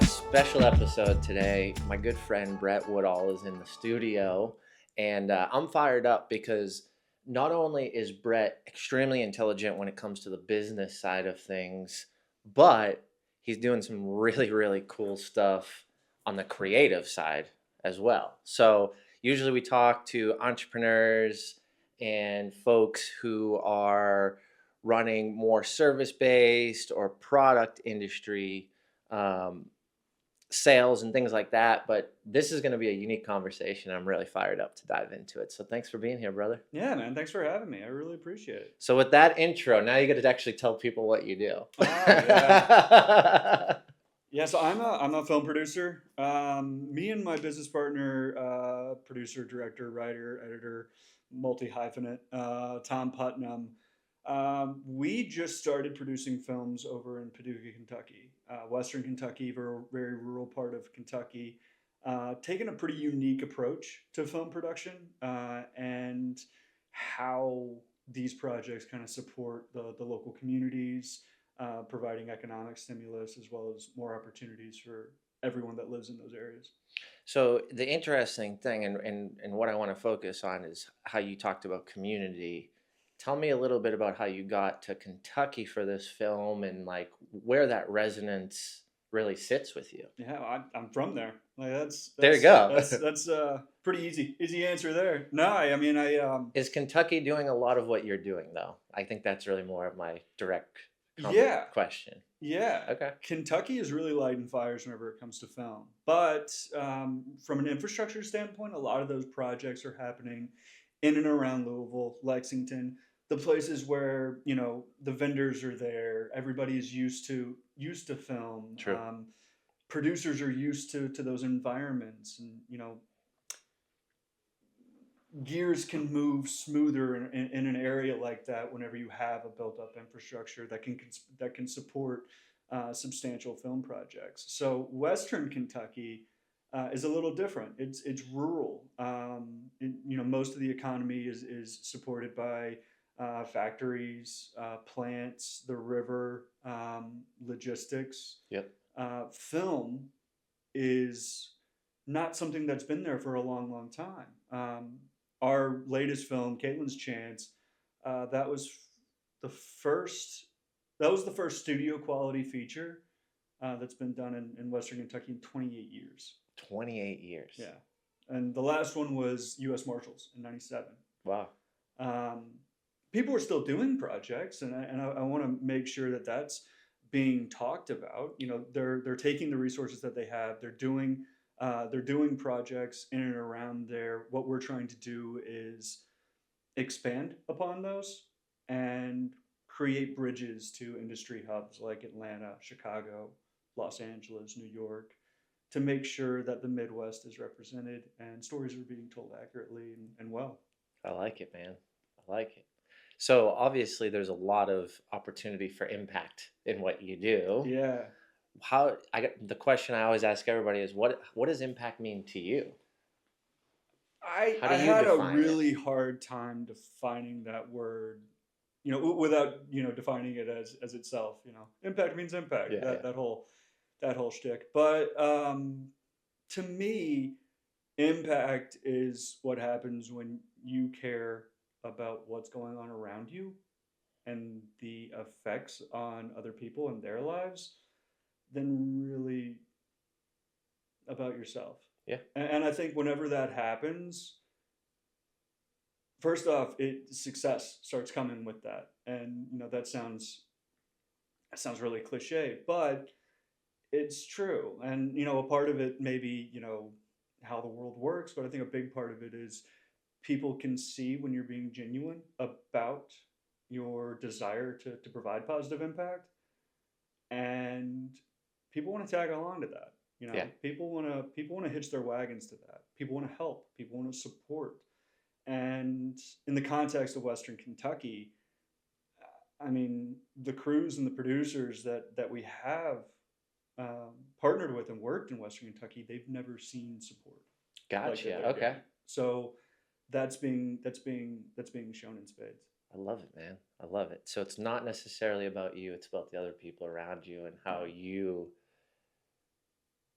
special episode today. My good friend Brett Woodall is in the studio, and I'm fired up because not only is Brett extremely intelligent when it comes to the business side of things, but he's doing some really, really cool stuff on the creative side as well. So, usually we talk to entrepreneurs and folks who are running more service based or product industry um, sales and things like that. But this is going to be a unique conversation. I'm really fired up to dive into it. So thanks for being here, brother. Yeah, man. Thanks for having me. I really appreciate it. So with that intro, now you got to actually tell people what you do. Yeah. Yeah, so I'm a film producer. Me and my business partner, producer, director, writer, editor, multi hyphenate, Tom Putnam. We just started producing films over in Paducah, Kentucky, Western Kentucky, very rural part of Kentucky. Taking a pretty unique approach to film production and how these projects kind of support the local communities, providing economic stimulus as well as more opportunities for everyone that lives in those areas. So the interesting thing and what I want to focus on is how you talked about community. Tell me a little bit about how you got to Kentucky for this film and like where that resonance really sits with you. Yeah, I'm from there. Like There you go. that's pretty easy answer there. No, I mean Is Kentucky doing a lot of what you're doing though? I think that's really more of my direct yeah. question. Yeah. Okay. Kentucky is really lighting fires whenever it comes to film. But from an infrastructure standpoint, a lot of those projects are happening in and around Louisville, Lexington, the places where, the vendors are there. Everybody is used to film. True. Producers are used to those environments, and gears can move smoother in an area like that whenever you have a built-up infrastructure that can support substantial film projects. So Western Kentucky is a little different. It's rural. Most of the economy is supported by factories, plants, the river, logistics. Yep. Film is not something that's been there for a long, long time. Our latest film, Caitlin's Chance, that was the first. That was the first studio quality feature that's been done in Western Kentucky in 28 years. 28 years. Yeah, and the last one was U.S. Marshals in '97. Wow. People are still doing projects, and I want to make sure that that's being talked about. They're taking the resources that they have. They're doing projects in and around there. What we're trying to do is expand upon those and create bridges to industry hubs like Atlanta, Chicago, Los Angeles, New York, to make sure that the Midwest is represented and stories are being told accurately and well. I like it, man. I like it. So obviously there's a lot of opportunity for impact in what you do. Yeah. The question I always ask everybody is what does impact mean to you? I had a really hard time defining that word, without defining it as itself. Impact means impact. Yeah, that whole shtick. But to me, impact is what happens when you care about what's going on around you and the effects on other people and their lives, than really about yourself. Yeah. And I think whenever that happens, first off, success starts coming with that. And that sounds really cliche, but it's true. And a part of it may be, how the world works, but I think a big part of it is people can see when you're being genuine about your desire to provide positive impact, and people want to tag along to that. Yeah. People want to hitch their wagons to that. People want to help. People want to support. And in the context of Western Kentucky, I mean, the crews and the producers that we have partnered with and worked in Western Kentucky, they've never seen support. Gotcha. Like Okay. getting. So that's being shown in spades. I love it, man. I love it. So it's not necessarily about you, it's about the other people around you and how you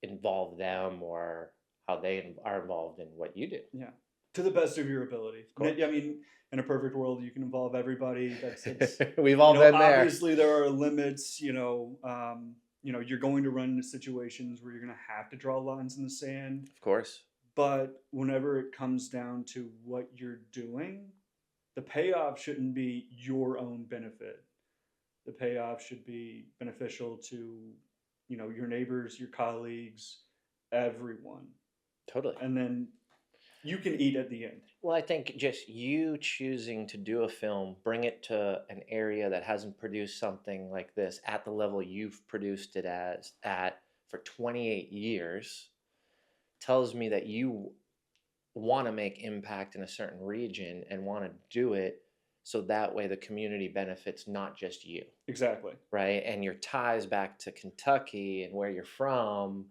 involve them or how they are involved in what you do. Yeah, to the best of your ability. Of course. I mean, in a perfect world, you can involve everybody. That's We've all been there. obviously there are limits. You're going to run into situations where you're going to have to draw lines in the sand. Of course. But whenever it comes down to what you're doing, the payoff shouldn't be your own benefit. The payoff should be beneficial to, your neighbors, your colleagues, everyone. Totally. And then you can eat at the end. Well, I think just you choosing to do a film, bring it to an area that hasn't produced something like this at the level you've produced it at for 28 years tells me that you want to make impact in a certain region and want to do it so that way the community benefits not just you. Exactly. Right? And your ties back to Kentucky and where you're from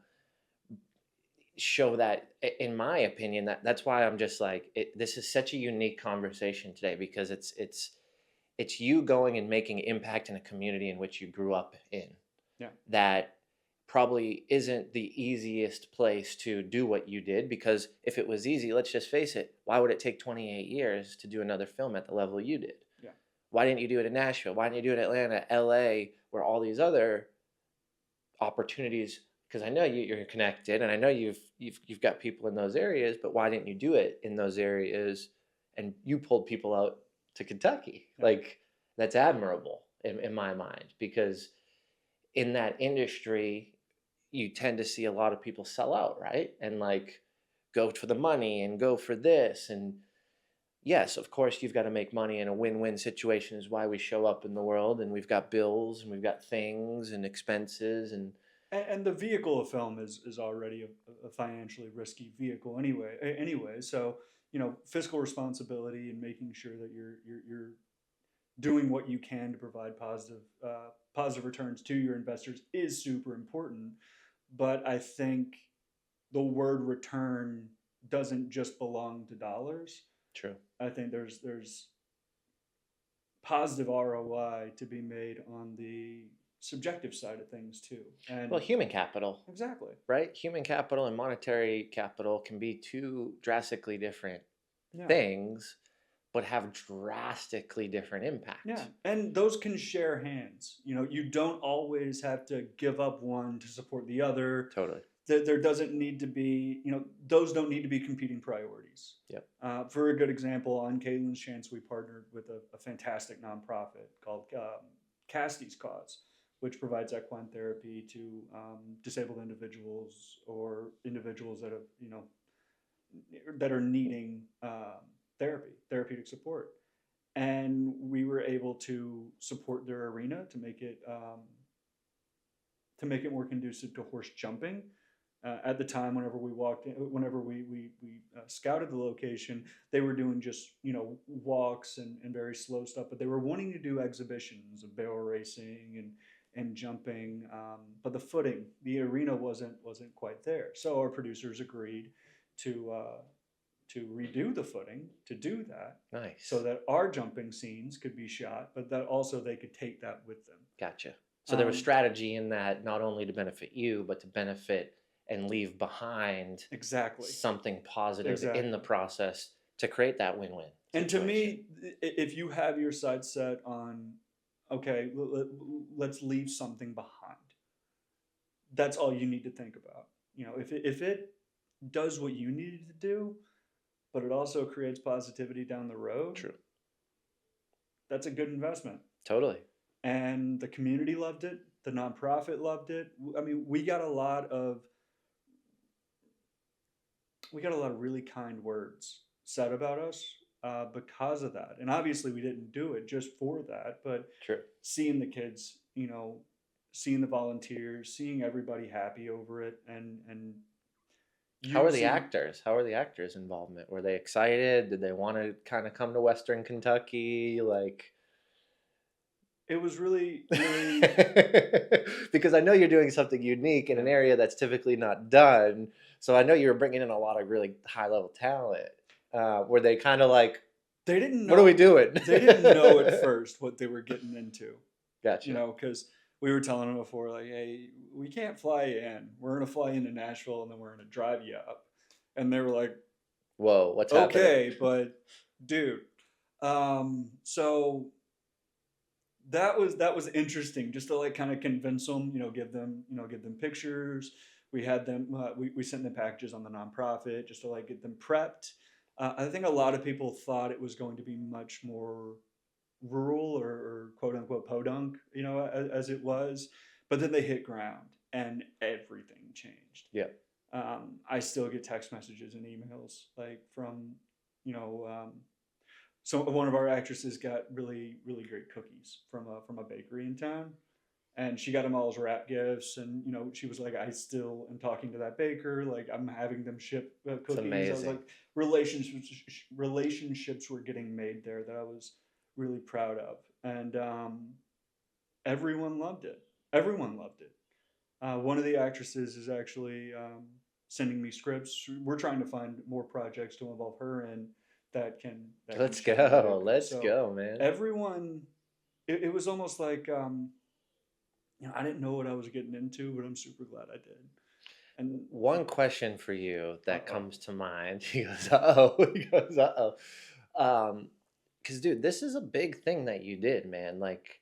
show that, in my opinion, that's why I'm just like this is such a unique conversation today, because it's you going and making impact in a community in which you grew up in. Yeah. That probably isn't the easiest place to do what you did, because if it was easy, let's just face it, why would it take 28 years to do another film at the level you did? Yeah. Why didn't you do it in Nashville? Why didn't you do it in Atlanta, LA, where all these other opportunities? Because I know you're connected, and I know you've got people in those areas, but why didn't you do it in those areas? And you pulled people out to Kentucky. Yeah. Like, that's admirable in my mind, because in that industry, you tend to see a lot of people sell out, right? And like go for the money and go for this. And yes, of course, you've got to make money, and a win-win situation is why we show up in the world, and we've got bills and we've got things and expenses and the vehicle of film is already a financially risky vehicle anyway. So fiscal responsibility and making sure that you're doing what you can to provide positive returns to your investors is super important. But I think the word return doesn't just belong to dollars. True. I think there's positive ROI to be made on the subjective side of things too. And well, human capital. Exactly. Right? Human capital and monetary capital can be two drastically different things, but have drastically different impacts. Yeah, and those can share hands. You don't always have to give up one to support the other. Totally. There doesn't need to be, those don't need to be competing priorities. Yep. For a good example, on Caitlin's Chance, we partnered with a fantastic nonprofit called Casty's Cause, which provides equine therapy to disabled individuals or individuals that have, that are needing therapeutic support. And we were able to support their arena to make it more conducive to horse jumping. At the time, whenever we scouted the location, they were doing just walks and very slow stuff, but they were wanting to do exhibitions of barrel racing and jumping, but the arena wasn't quite there. So our producers agreed to redo the footing to do that. Nice. So that our jumping scenes could be shot, but that also they could take that with them. Gotcha. So there was strategy in that, not only to benefit you, but to benefit and leave behind something positive in the process to create that win-win situation. And to me, if you have your sights set on, okay, let's leave something behind, that's all you need to think about. If it does what you needed to do, but it also creates positivity down the road. True. That's a good investment. Totally. And the community loved it. The nonprofit loved it. I mean, we got a lot of really kind words said about us because of that. And obviously we didn't do it just for that, but True. Seeing the kids, seeing the volunteers, seeing everybody happy over it, and how are the actors? How are the actors' involvement? Were they excited? Did they want to kind of come to Western Kentucky? Like, it was really because I know you're doing something unique in an area that's typically not done. So I know you were bringing in a lot of really high level talent. Were they kind of like, they didn't know, what are we doing? They didn't know at first what they were getting into. Gotcha. Because we were telling them before, like, hey, we can't fly you in. We're gonna fly you into Nashville, and then we're gonna drive you up. And they were like, Whoa, what's happening? okay, but dude. So that was interesting, just to like kind of convince them, give them pictures. We had them, we sent them packages on the nonprofit just to like get them prepped. I think a lot of people thought it was going to be much more rural or quote unquote podunk, as it was. But then they hit ground and everything changed. Yeah. I still get text messages and emails like from, you know, so one of our actresses got really really great cookies from a bakery in town, and she got them all as wrap gifts. And she was like, I still am talking to that baker, like I'm having them ship It's cookies. I was amazing. like, relationships were getting made there that I was really proud of. And everyone loved it. Everyone loved it. One of the actresses is actually sending me scripts. We're trying to find more projects to involve her in that can Let's ship in go. Paducah. Let's So go, man. everyone, it was almost like I didn't know what I was getting into, but I'm super glad I did. And One question for you uh that oh, comes to mind. He goes, uh-oh. He goes, uh-oh. Because, dude, this is a big thing that you did, man. Like,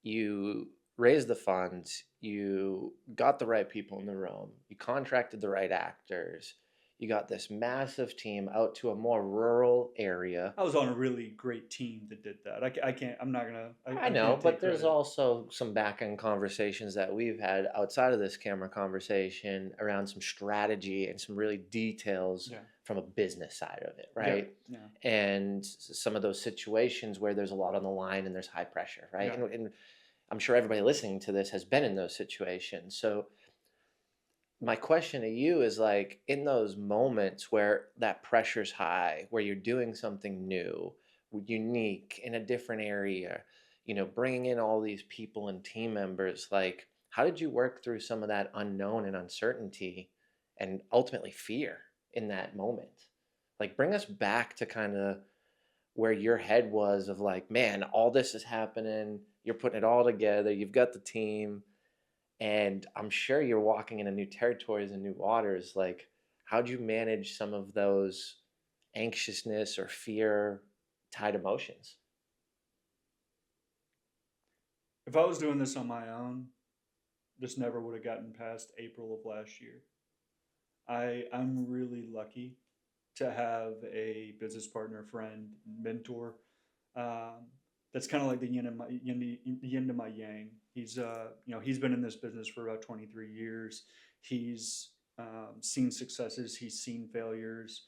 you raised the funds, you got the right people in the room, you contracted the right actors, you got this massive team out to a more rural area. I was on a really great team that did that. I can't. I'm not gonna. I I know, can't but take there's credit. also some back end conversations that we've had outside of this camera conversation around some strategy and some really details Yeah, from a business side of it, yeah, right? yeah, And some of those situations where there's a lot on the line and there's high pressure, right? yeah. And I'm sure everybody listening to this has been in those situations. So my question to you is like in those moments where that pressure's high, where you're doing something new, unique in a different area, bringing in all these people and team members, like how did you work through some of that unknown and uncertainty and ultimately fear in that moment? Like bring us back to kind of where your head was of like, man, all this is happening, you're putting it all together, you've got the team, and I'm sure you're walking into new territories and new waters. Like, how'd you manage some of those anxiousness or fear tied emotions? If I was doing this on my own, this never would have gotten past April of last year. I'm really lucky to have a business partner, friend, mentor. Um, that's kind of like the yin to my yang. He's been in this business for about 23 years. He's seen successes. He's seen failures.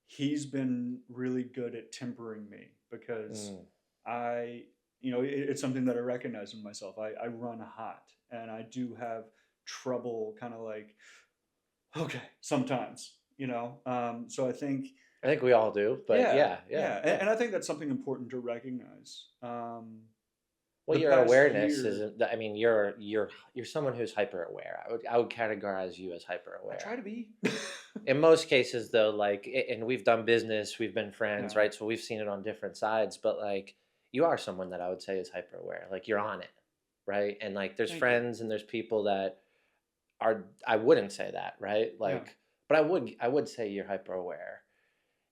He's been really good at tempering me because Mm. I, it's something that I recognize in myself. I run hot and I do have trouble kind of like, okay, sometimes, so I think, I think we all do, but yeah, yeah, yeah, yeah. yeah. And I think that's something important to recognize. Well, The your past awareness year, isn't. I mean, you're someone who's hyper aware. I would categorize you as hyper I aware. try to be. In most cases, though, like, and we've done business, we've been friends, Yeah, right? So we've seen it on different sides. But like, you are someone that I would say is hyper aware. Like, you're on it, right? And like, there's thank you. friends and there's people that are. I wouldn't say that, right? Yeah, Like, but I would say you're hyper aware.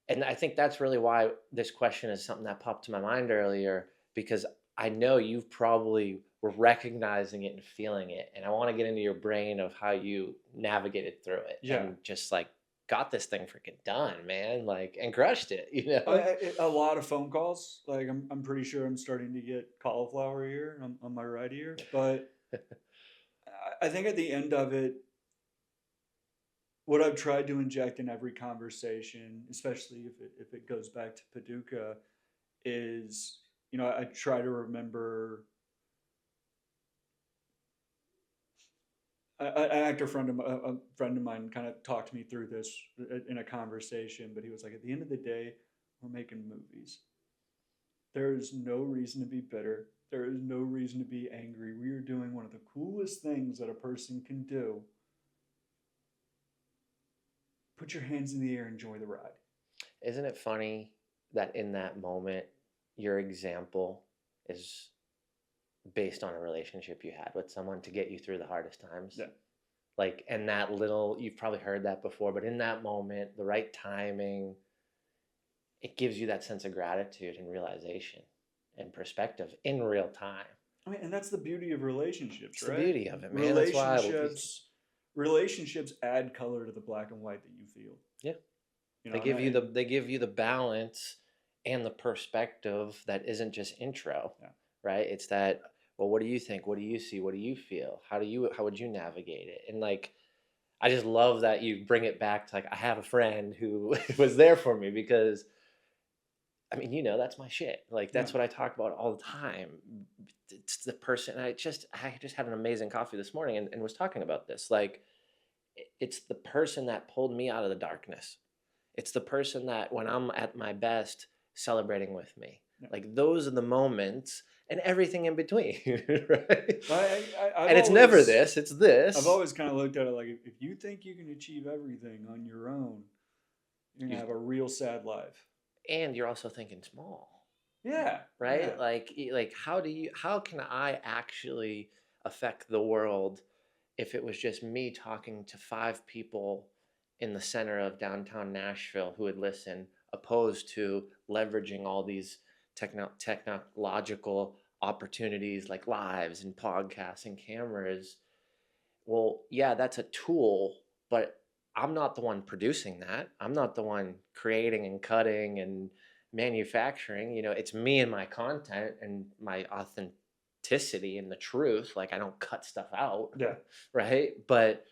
And I think that's really why this question is something that popped to my mind earlier because I know you've probably were recognizing it and feeling it, and I want to get into your brain of how you navigated through it yeah. and just like got this thing freaking done, man, like and crushed it, A lot of phone calls. Like I'm pretty sure I'm starting to get cauliflower ear on my right ear. But I think at the end of it, what I've tried to inject in every conversation, especially if it goes back to Paducah, is I try to remember an actor friend of a friend of mine kind of talked me through this in a conversation, but he was like, at the end of the day, we're making movies. There is no reason to be bitter. There is no reason to be angry. We are doing one of the coolest things that a person can do. Put your hands in the air, enjoy the ride. Isn't it funny that in that moment your example is based on a relationship you had with someone to get you through the hardest times. Yeah. Like, and that little, you've probably heard that before, but in that moment, the right timing, it gives you that sense of gratitude and realization and perspective in real time. I mean, and that's the beauty of relationships, It's the right? beauty of it, man. That's why Relationships add color to the black and white that you feel. yeah, You they know, give you the balance and the perspective that isn't just intro, yeah. right? It's that, well, what do you think? What do you see? What do you feel? How would you navigate it? And like, I just love that you bring it back to like, I have a friend who was there for me because I mean, that's my shit. Like Yeah. that's what I talk about all the time. It's the person. I just had an amazing coffee this morning and was talking about this. Like, it's the person that pulled me out of the darkness. It's the person that when I'm at my best, celebrating with me. Yeah. Like those are the moments and everything in between, right? I've And it's never this. It's this. I've always kind of looked at it like if you think you can achieve everything on your own, you're gonna have a real sad life. And you're also thinking small. Yeah. Right? Yeah. Like how can I actually affect the world if it was just me talking to 5 people in the center of downtown Nashville who would listen, opposed to leveraging all these technological opportunities like lives and podcasts and cameras. Well, yeah, that's a tool, but I'm not the one producing that. I'm not the one creating and cutting and manufacturing. It's me and my content and my authenticity and the truth. Like I don't cut stuff out. Yeah. Right? But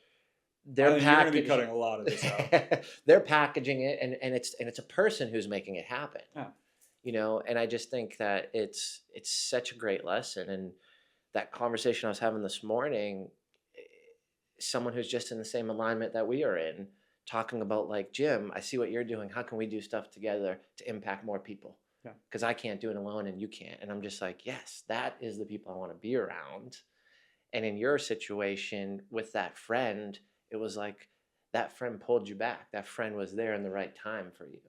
they're you're going to be cutting a lot of this out. They're packaging it and it's a person who's making it happen. Yeah. And I just think that it's such a great lesson. And that conversation I was having this morning, someone who's just in the same alignment that we are in, talking about like, Jim, I see what you're doing. How can we do stuff together to impact more people? Yeah. Because I can't do it alone and you can't. And I'm just like, yes, that is the people I want to be around. And in your situation with that friend, it was like that friend pulled you back. That friend was there in the right time for you.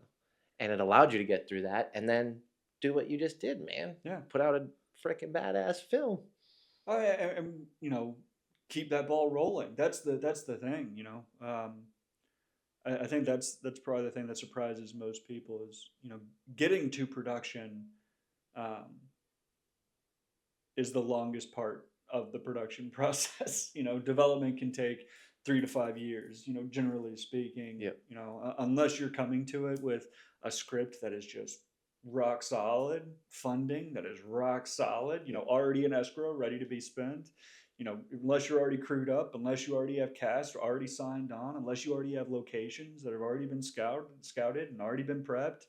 And it allowed you to get through that and then do what you just did, man. Yeah. Put out a freaking badass film. Oh, yeah, and keep that ball rolling. That's the thing, I think that's probably the thing that surprises most people is getting to production is the longest part of the production process. Development can take 3 to 5 years. Generally speaking. Yep. Unless you're coming to it with a script that is just rock solid, funding that is rock solid, already in escrow, ready to be spent. Unless you're already crewed up, unless you already have cast already signed on, unless you already have locations that have already been scouted and already been prepped,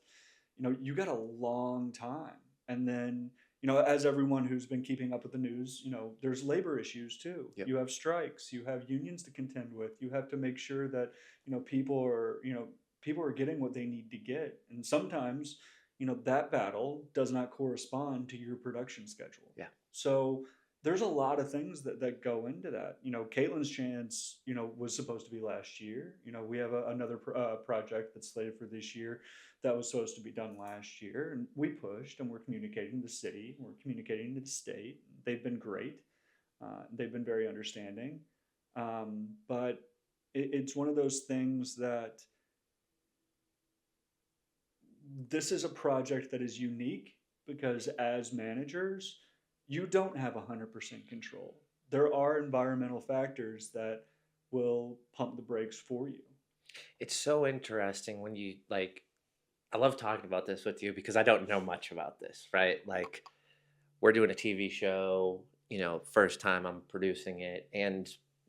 you got a long time. And then, as everyone who's been keeping up with the news, there's labor issues too. Yep. You have strikes, you have unions to contend with. You have to make sure that, people are getting what they need to get. And sometimes, that battle does not correspond to your production schedule. Yeah. So there's a lot of things that go into that. Caitlin's chance, was supposed to be last year. We have another project that's slated for this year that was supposed to be done last year. And we pushed and we're communicating to the city. We're communicating to the state. They've been great. They've been very understanding. But it's one of those things that this is a project that is unique because as managers, you don't have 100% control. There are environmental factors that will pump the brakes for you. It's so interesting when you I love talking about this with you because I don't know much about this, right? Like we're doing a TV show, first time I'm producing it and,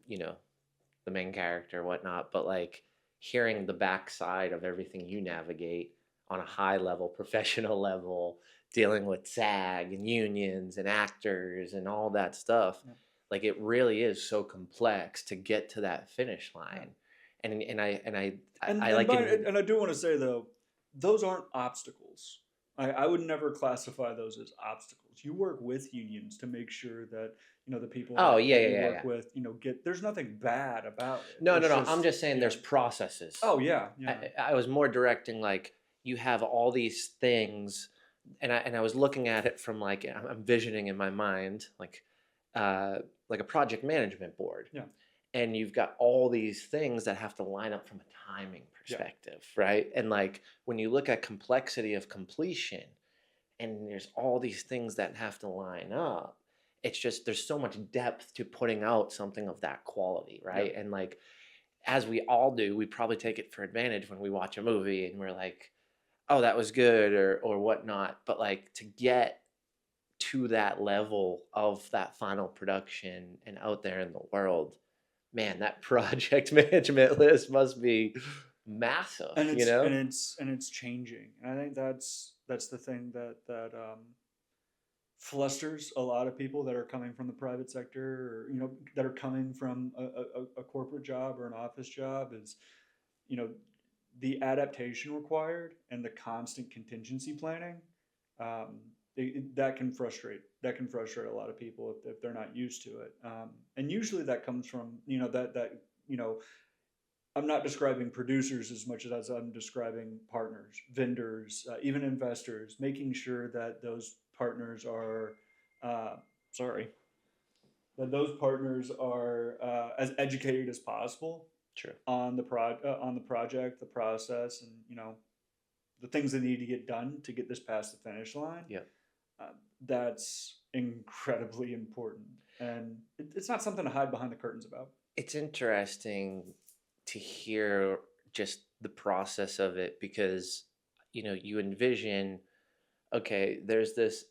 the main character, whatnot, but like hearing the backside of everything you navigate on a high level, professional level, dealing with SAG and unions and actors and all that stuff. Yeah. Like it really is so complex to get to that finish line. Yeah. And I do want to say though, those aren't obstacles. I would never classify those as obstacles. You work with unions to make sure that the people that you work with get. There's nothing bad about it. No. I'm just saying there's processes. Oh yeah. I was more directing like you have all these things and I was looking at it from like I'm envisioning in my mind uh, like a project management board, Yeah. and you've got all these things that have to line up from a timing Yeah. perspective, right? And like when you look at complexity of completion, and there's all these things that have to line up, it's just there's so much depth to putting out something of that quality, Yeah. right? And like as we all do, we probably take it for advantage when we watch a movie and we're like, oh, that was good or whatnot. But like to get to that level of that final production and out there in the world, man, that project management list must be massive, And you know? it's changing. And I think that's the thing that flusters a lot of people that are coming from the private sector, or that are coming from a corporate job or an office job, is you know the adaptation required and the constant contingency planning. um, that can frustrate a lot of people if they're not used to it. And usually that comes from that I'm not describing producers as much as I'm describing partners, vendors, even investors, making sure that those partners are, uh, sorry, that those partners are as educated as possible True. on on the project, the process, and the things that need to get done to get this past the finish line. Yeah. Uh, that's incredibly important, and it's not something to hide behind the curtains about. It's interesting to hear just the process of it because, you envision, okay, there's this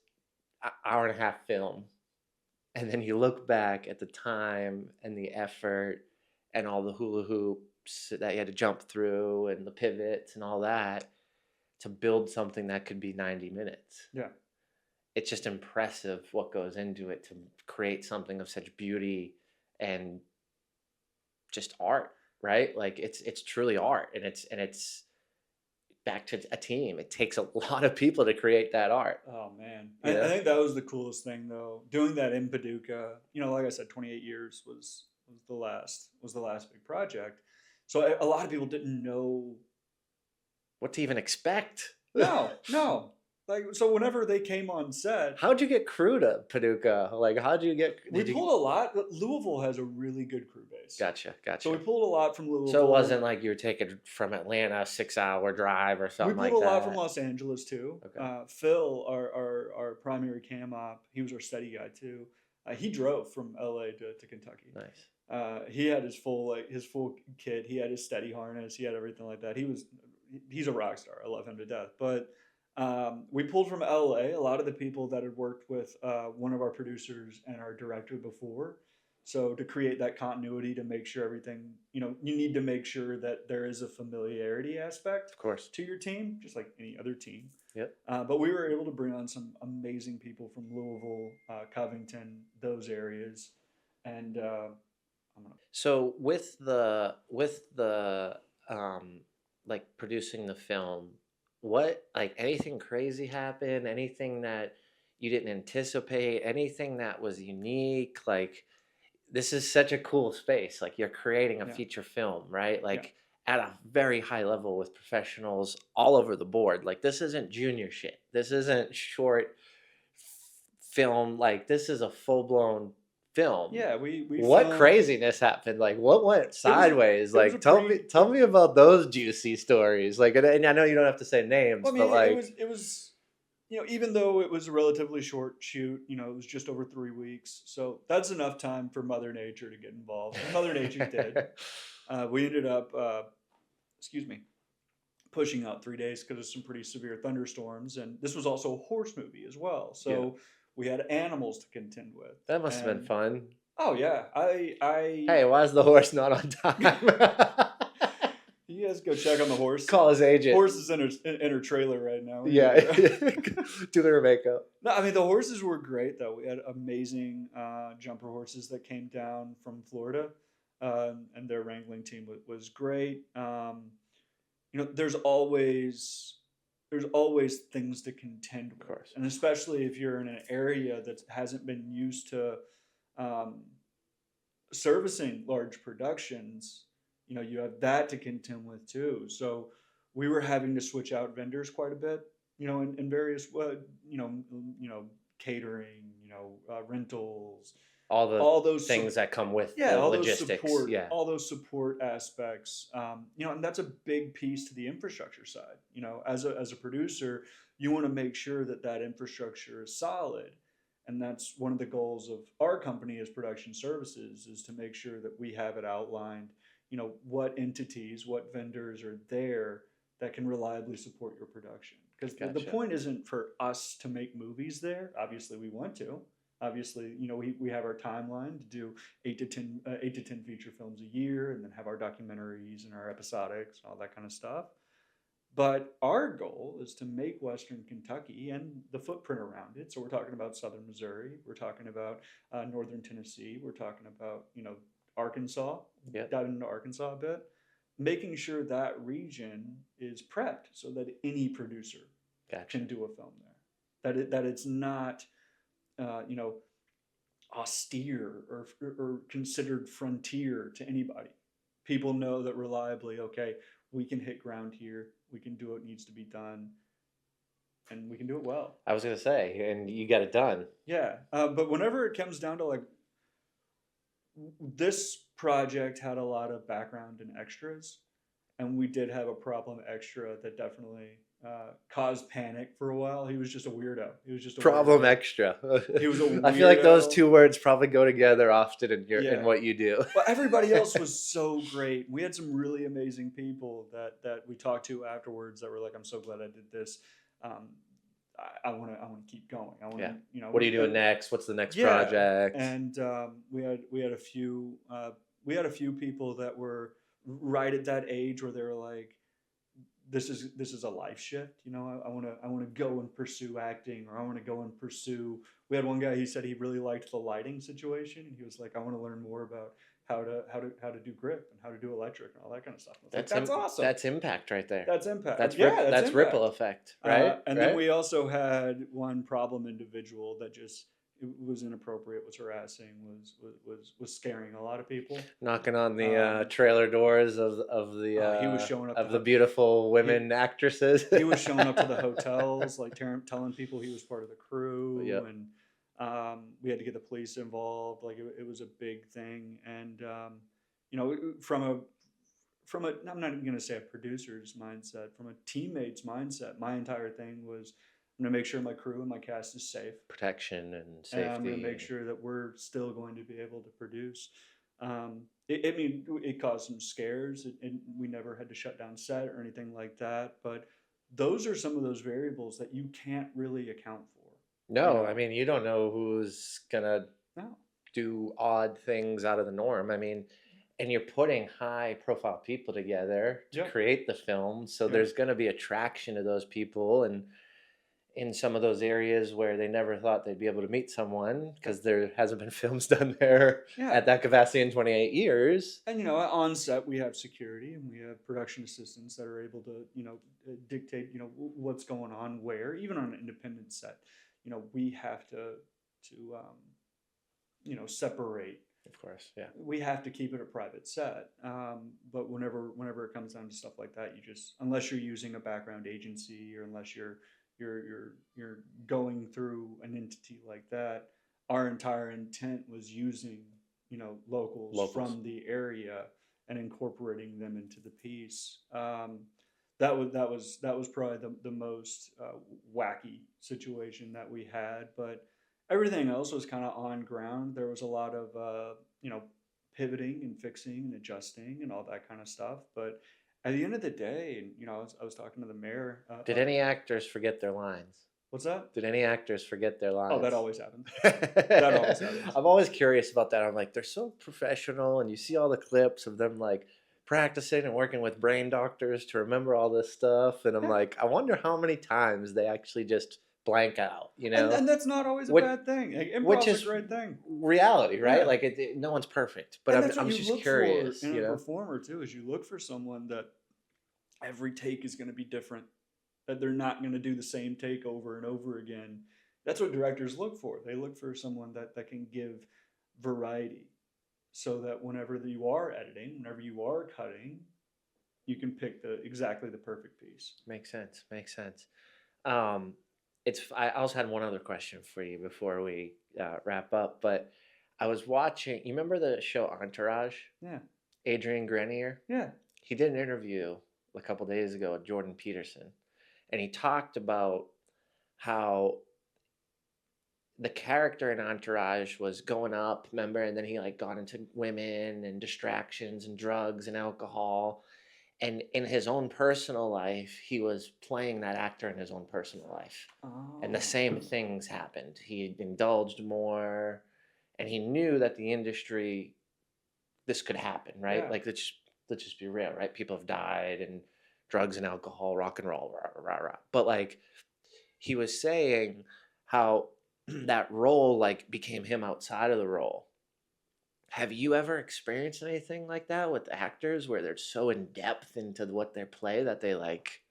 hour and a half film, and then you look back at the time and the effort and all the hula hoops that you had to jump through and the pivots and all that to build something that could be 90 minutes. Yeah. It's just impressive what goes into it to create something of such beauty and just art, right? Like it's truly art, and it's back to a team. It takes a lot of people to create that art. Oh man, You I know? think that was the coolest thing though. Doing that in Paducah, like I said, 28 years was the last big project. So a lot of people didn't know. What to even expect? No, no. Like, so whenever they came on set, How'd you get crew to Paducah? Like, how'd you get? we Did you? pulled a lot. Louisville has a really good crew base. Gotcha, So we gotcha. pulled a lot from So it Louisville. wasn't like you were taking from Atlanta a 6 hour drive or We something pulled like a lot from that. Los Angeles too. Okay, Phil, our primary cam op, he was our steady guy too. He drove from LA to Kentucky. nice. He had his full kit. He had his steady harness. He had everything like that. He's a rock star. I love him to death. But we pulled from LA a lot of the people that had worked with one of our producers and our director before. So to create that continuity, to make sure everything, you need to make sure that there is a familiarity aspect Of course. to your team, just like any other team. Yep. But we were able to bring on some amazing people from Louisville, Covington, those areas, and So with the like producing the film, what like anything crazy happened? Anything that you didn't anticipate? Anything that was unique? Like this is such a cool space. Like you're creating a yeah, feature film, right? yeah, Like at a very high level with professionals all over the board. Like this isn't junior shit. This isn't short film. Like this is a full blown film. yeah. We What filmed. craziness happened? Like what went It was sideways? it was a Like tell me about those juicy stories. Like and I know you don't have to say names, Well, I but mean, like it was even though it was a relatively short shoot, it was just over 3 weeks, so that's enough time for Mother Nature to get involved. And Mother Nature did. We ended up, excuse me, pushing out 3 days because of some pretty severe thunderstorms, and this was also a horse movie as well. yeah, So we had animals to contend with, that must have been and fun. oh yeah, I Hey, why is the horse not on time? you guys go check on the horse. Call his agent. Horse is in her trailer right now. Yeah, do their makeup. No, I mean the horses were great though. We had amazing jumper horses that came down from Florida, and their wrangling team was great. There's always things to contend Of with, course. and especially if you're in an area that hasn't been used to um, servicing large productions. You have that to contend with too. So we were having to switch out vendors quite a bit. in various, you know, you know, catering, rentals, All the all those, things that come with yeah, the logistics. Yeah. all those support aspects, and that's a big piece to the infrastructure side. As a producer, you want to make sure that that infrastructure is solid, and that's one of the goals of our company as production services, is to make sure that we have it outlined. What entities, what vendors are there that can reliably support your production. Because the Gotcha. point isn't for us to make movies there. Obviously, we want to. Obviously, we have our timeline to do 8 to 10 feature films a year, and then have our documentaries and our episodics and all that kind of stuff. But our goal is to make Western Kentucky and the footprint around it. So we're talking about Southern Missouri. We're talking about Northern Tennessee. We're talking about Arkansas. Yep. Diving into Arkansas a bit, making sure that region is prepped so that any producer Gotcha. can do a film there. That it's not austere or considered frontier to anybody. People know that reliably, okay, we can hit ground here, we can do what needs to be done, and we can do it well. I was gonna say, and you got it done. Yeah, but whenever it comes down to like, this project had a lot of background and extras, and we did have a problem extra that definitely caused panic for a while. He was just a weirdo. He was just a Problem weirdo. extra. He was a weirdo. I feel like those two words probably go together often in Yeah. what you do. But everybody else was so great. We had some really amazing people that we talked to afterwards that were like, "I'm so glad I did this. I want to keep going. I want to, Yeah. What are you doing next? What's the next project?" And we had a few people that were right at that age where they were like, this is a life shift. I want to go and pursue acting, or I want to go and pursue. We had one guy. He said he really liked the lighting situation, and he was like, I want to learn more about how to do grip and how to do electric and all that kind of stuff. That's awesome. That's impact right there. That's impact. That's impact. ripple effect, right? Then we also had one problem individual that just, it was inappropriate, was harassing, was scaring a lot of people, knocking on the trailer doors of the he was showing up of the beautiful women actresses. He was showing up to the hotels, like telling people he was part of the crew. Yep. And we had to get the police involved. Like it was a big thing. And from a I'm not even going to say a producer's mindset, from a teammate's mindset, my entire thing was, I'm going to make sure my crew and my cast is safe. Protection and safety. And I'm going to make sure that we're still going to be able to produce. It caused some scares, and we never had to shut down set or anything like that. But those are some of those variables that you can't really account for. No, I mean, you don't know who's going to do odd things out of the norm. I mean, and you're putting high profile people together to create the film. So there's going to be attraction to those people, and in some of those areas where they never thought they'd be able to meet someone, because there hasn't been films done there at that capacity in 28 years. And, on set we have security, and we have production assistants that are able to, dictate, what's going on where. Even on an independent set, we have to separate. Of course, yeah. We have to keep it a private set. But whenever it comes down to stuff like that, unless you're using a background agency, or unless you're going through an entity like that, our entire intent was using locals from the area and incorporating them into the piece. That was probably the most wacky situation that we had, but everything else was kind of on ground. There was a lot of pivoting and fixing and adjusting and all that kind of stuff, but at the end of the day, and I was talking to the mayor. Did any actors forget their lines? What's that? Did any actors forget their lines? Oh, that always happens. That always happens. I'm always curious about that. I'm like, they're so professional, and you see all the clips of them like practicing and working with brain doctors to remember all this stuff, and I'm like, I wonder how many times they actually just blank out, And that's not always a bad thing. Which is a great thing. Reality, right? Yeah. Like no one's perfect, but I'm just curious. In a performer too, is you look for someone that every take is going to be different, that they're not going to do the same take over and over again. That's what directors look for. They look for someone that can give variety, so that whenever you are editing, whenever you are cutting, you can pick exactly the perfect piece. Makes sense. Um, I also had one other question for you before we wrap up, but I was watching. You remember the show Entourage? Yeah. Adrian Grenier. Yeah. He did an interview a couple days ago with Jordan Peterson, and he talked about how the character in Entourage was going up, remember, and then he like got into women and distractions and drugs and alcohol. And in his own personal life, he was playing that actor in his own personal life. And the Oh. same things happened. He indulged more, and he knew that the industry, this could happen, right? Yeah. Like let's just be real, right? People have died, and drugs and alcohol, rock and roll, rah, rah, rah. But like he was saying how that role like became him outside of the role. Have you ever experienced anything like that with actors where they're so in depth into what they play that they like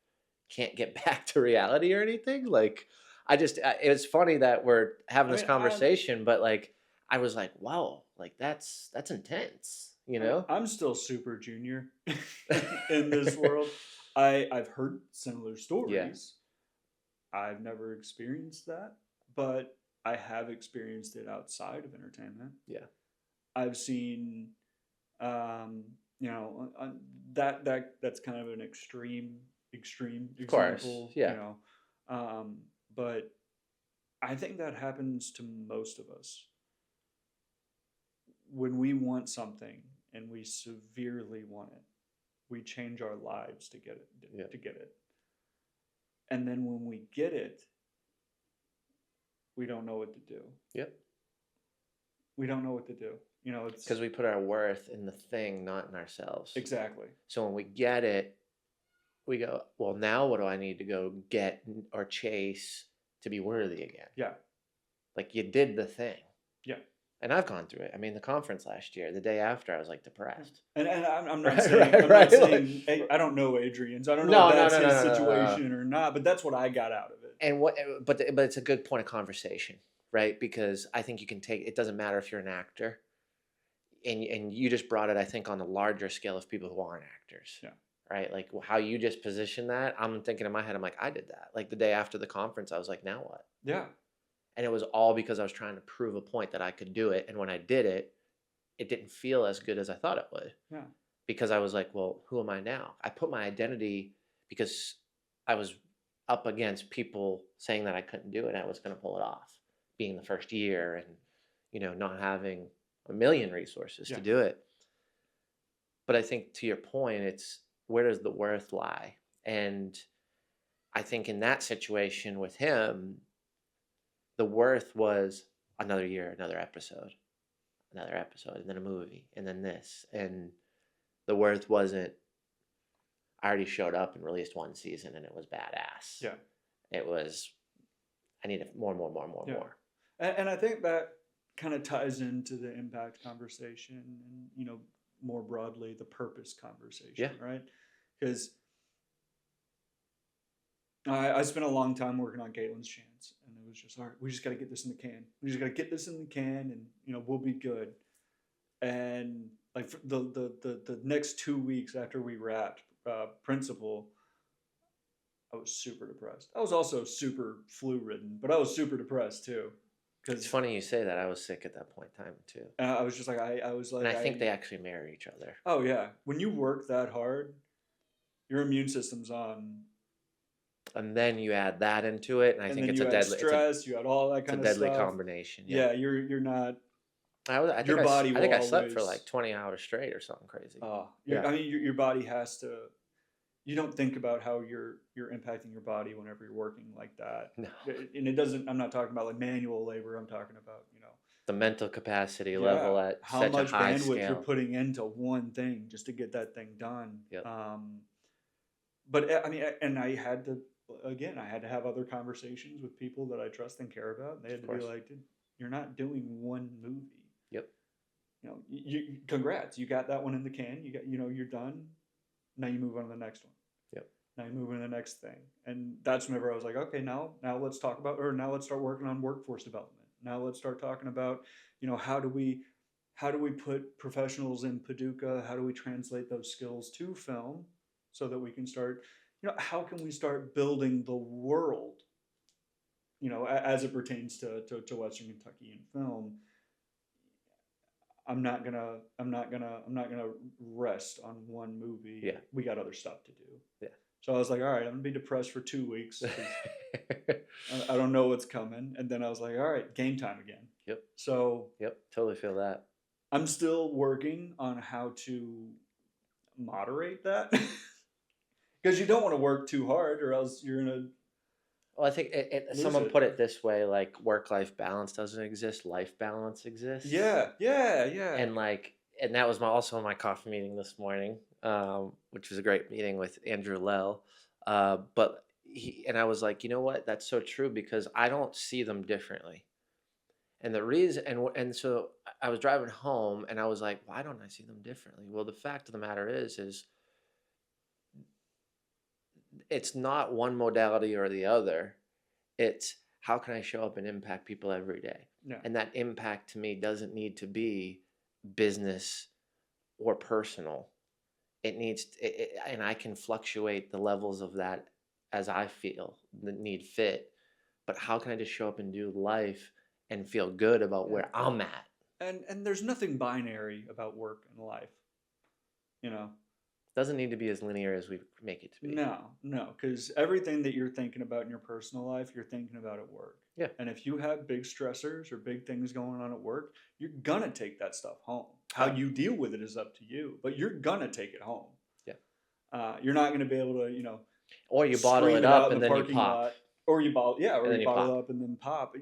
can't get back to reality or anything? Like, it's funny that we're having I this mean, conversation, but like, I was like, wow, like that's intense, you know? I'm still super junior in this world. I've heard similar Yeah, stories. I've never experienced that, but I have experienced it outside of entertainment. yeah, I've seen, um, you know, that's kind of an extreme of course, example, yeah, um, but I think that happens to most of us when we want something and we severely want it. We change our lives to get it, yeah, to get it, and then when we get it, we don't know what to do. yep. We don't know what to do. It's Because we put our worth in the thing, not in ourselves. exactly. So when we get it, we go, well, now what do I need to go get or chase to be worthy again? Yeah. Like you did the thing. Yeah. And I've gone through it. I mean, the conference last year, the day after, I was like depressed. And I'm not Right, saying right, I'm not right. saying Like, I don't know Adrian's. I don't know no, if no, that's no, no, his no, no, no. situation or not, but that's what I got out of it. And but it's a good point of conversation, right? Because I think you can take, it doesn't matter if you're an actor, and you just brought it, I think, on a larger scale of people who aren't actors. Yeah. Right? Like how you just position that, I'm thinking in my head, I'm like, I did that. Like the day after the conference, I was like, now what? Yeah. And it was all because I was trying to prove a point that I could do it. And when I did it, it didn't feel as good as I thought it would. Yeah. Because I was like, well, who am I now? I put my identity because I was up against people saying that I couldn't do it and I was going to pull it off, being the first year and, not having a million resources Yeah. to do it. But I think to your point, it's where does the worth lie? And I think in that situation with him, the worth was another year, another episode, and then a movie, and then this. And the worth wasn't, I already showed up and released one season and it was badass. Yeah. It was, I needed more, Yeah. more. And I think that kind of ties into the impact conversation and, more broadly, the purpose conversation, Yeah. right? Because I spent a long time working on Caitlin's Chance, and it was just, all right, we just got to get this in the can. We just got to get this in the can, and we'll be good. And like for the next 2 weeks after we wrapped Principal, I was super depressed. I was also super flu ridden, but I was super depressed too. It's funny you say that. I was sick at that point in time too. I was just like, I was like, And I think they actually marry each other. Oh yeah, when you work that hard, your immune system's on. And then you add that into it, and I think it's a deadly stress. You had all that kind of stuff. It's a deadly combination. Yeah, you're not. I think your body. I think I slept for like 20 hours straight or something crazy. I mean, your body has to. You don't think about how you're impacting your body whenever you're working like that. No. And it doesn't. I'm not talking about like manual labor. I'm talking about the mental capacity level at how such much a high bandwidth scale. you're putting into one thing just to get that thing done. Yep. But I mean, and I had to have other conversations with people that I trust and care about. And they had to be like, dude, you're not doing one movie. Yep. You congrats, you got that one in the can. You got, you're done. Now you move on to the next one. Yep. Now you move on to the next thing. And that's whenever I was like, okay, now let's talk about, or now let's start working on workforce development. Now let's start talking about, how do we put professionals in Paducah? How do we translate those skills to film so that we can start, how can we start building the world, as it pertains to Western Kentucky and film. I'm not gonna rest on one movie. Yeah. We got other stuff to do. Yeah. So I was like, all right, I'm gonna be depressed for 2 weeks because I don't know what's coming. And then I was like, all right, game time again. Yep. So Yep. Totally feel that. I'm still working on how to moderate that because you don't want to work too hard or else you're gonna Well, I think lose someone it. put it this way, like work-life balance doesn't exist, life balance exists. Yeah. And and that was also my coffee meeting this morning, which was a great meeting with Andrew Lell. But I was like, you know what? That's so true because I don't see them differently. And the reason, and so I was driving home and I was like, why don't I see them differently? Well, the fact of the matter is it's not one modality or the other. It's how can I show up and impact people every day? Yeah. And that impact to me doesn't need to be business or personal. It needs, and I can fluctuate the levels of that as I feel the need fit. But how can I just show up and do life and feel good about where I'm at? And there's nothing binary about work and life. Doesn't need to be as linear as we make it to be. No, because everything that you're thinking about in your personal life, you're thinking about at work. Yeah. And if you have big stressors or big things going on at work, you're gonna take that stuff home. How you deal with it is up to you, but you're gonna take it home. Yeah. You're not gonna be able to, or you bottle it up and then you pop. lot, or you bottle, yeah, or And then you you bottle pop. up and then pop.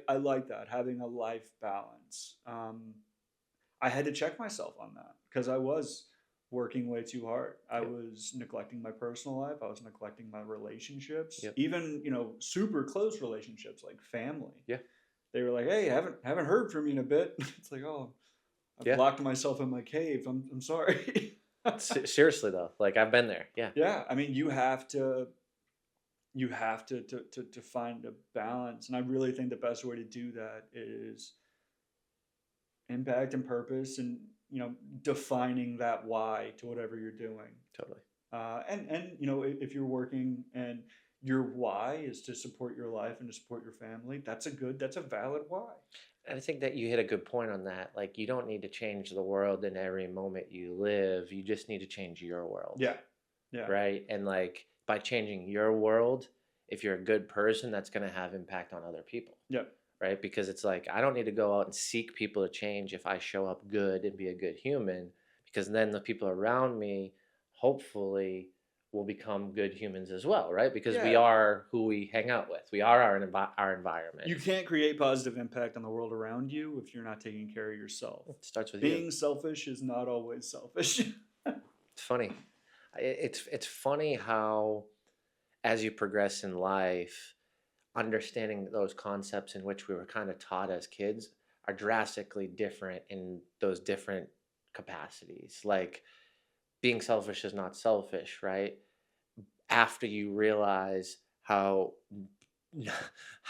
I like that, having a life balance. I had to check myself on that because I was working way too hard. I Yep. was neglecting my personal life. I was neglecting my relationships, Yep. even super close relationships like family. Yeah. They were like, "Hey, haven't heard from you in a bit." It's like, "Oh, I've locked myself in my cave. I'm sorry." Seriously though, like I've been there. Yeah. Yeah, I mean, you have to find a balance, and I really think the best way to do that is impact and purpose, and defining that why to whatever you're doing. Totally. And if you're working and your why is to support your life and to support your family, that's a valid why. And I think that you hit a good point on that. Like, you don't need to change the world in every moment you live. You just need to change your world. Yeah. Right. And like by changing your world, if you're a good person, that's going to have impact on other people. Yeah. Right. Because it's like, I don't need to go out and seek people to change if I show up good and be a good human, because then the people around me, hopefully, will become good humans as well, right? Because we are who we hang out with. We are our environment. You can't create positive impact on the world around you if you're not taking care of yourself. It starts with being selfish is not always selfish. It's funny. It's funny how, as you progress in life, understanding those concepts in which we were kind of taught as kids are drastically different in those different capacities. Like, being selfish is not selfish, right? After you realize how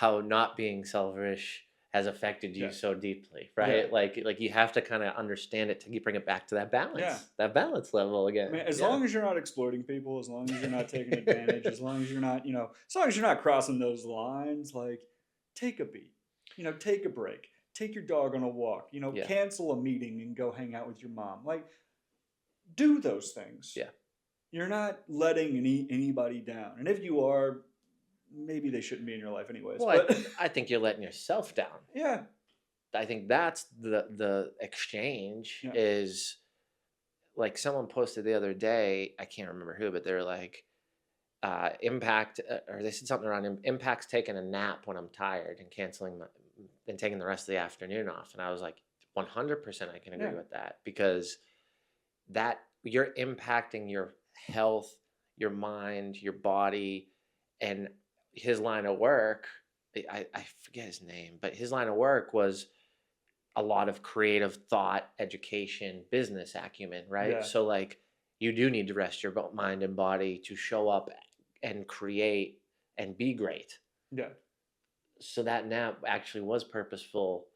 not being selfish has affected you so deeply, right? Yeah. Like you have to kind of understand it to bring it back to that balance, that balance level again. I mean, as long as you're not exploiting people, as long as you're not taking advantage, as long as you're not, as long as you're not crossing those lines, like, take a beat, take a break, take your dog on a walk, cancel a meeting and go hang out with your mom. Like, do those things. Yeah. You're not letting anybody down. And if you are, maybe they shouldn't be in your life anyways. Well, but I think you're letting yourself down. Yeah. I think that's the exchange is, like, someone posted the other day, I can't remember who, but they're like, impact, or they said something around impact's taking a nap when I'm tired and and taking the rest of the afternoon off. And I was like, 100% I can agree with that, because that you're impacting your health, your mind, your body. And his line of work, I forget his name, but his line of work was a lot of creative thought, education, business acumen, right? Yeah. So like, you do need to rest your mind and body to show up and create and be great. Yeah. So that nap actually was purposeful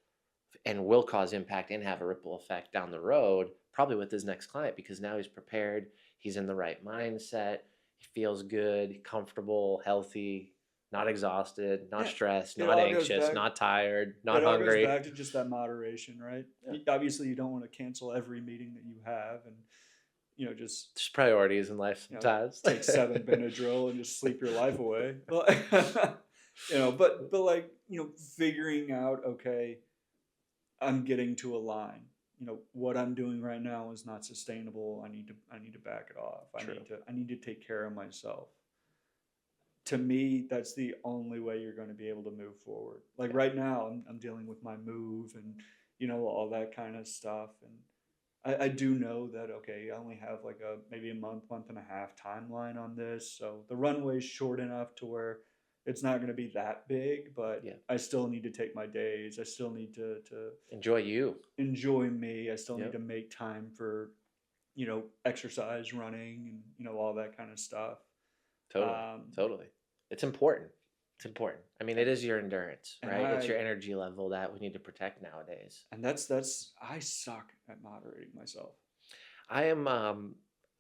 and will cause impact and have a ripple effect down the road, probably with his next client, because now he's prepared, he's in the right mindset, he feels good, comfortable, healthy, not exhausted, not Yeah. stressed, It not all goes anxious, back. not tired, not It all goes hungry. back to just that moderation, right? Yeah. Obviously, you don't want to cancel every meeting that you have, and just Just priorities in life you know sometimes. take 7 Benadryl and just sleep your life away. Well, but like figuring out, okay, I'm getting to a line. What I'm doing right now is not sustainable. I need to back it off. I True. need to I need to take care of myself. To me, that's the only way you're going to be able to move forward. Like Yeah. right now, I'm dealing with my move and all that kind of stuff. And I do know that, okay, I only have like maybe a month and a half timeline on this. So the runway's short enough to where it's not going to be that big, but Yeah. I still need to take my days. I still need to Enjoy you. enjoy me. I still need Yep. to make time for, exercise, running, and, all that kind of stuff. Totally. Um, Totally. It's important. It's important. I mean, it is your endurance, and right? It's I your energy level that we need to protect nowadays. And that's I suck at moderating myself. I am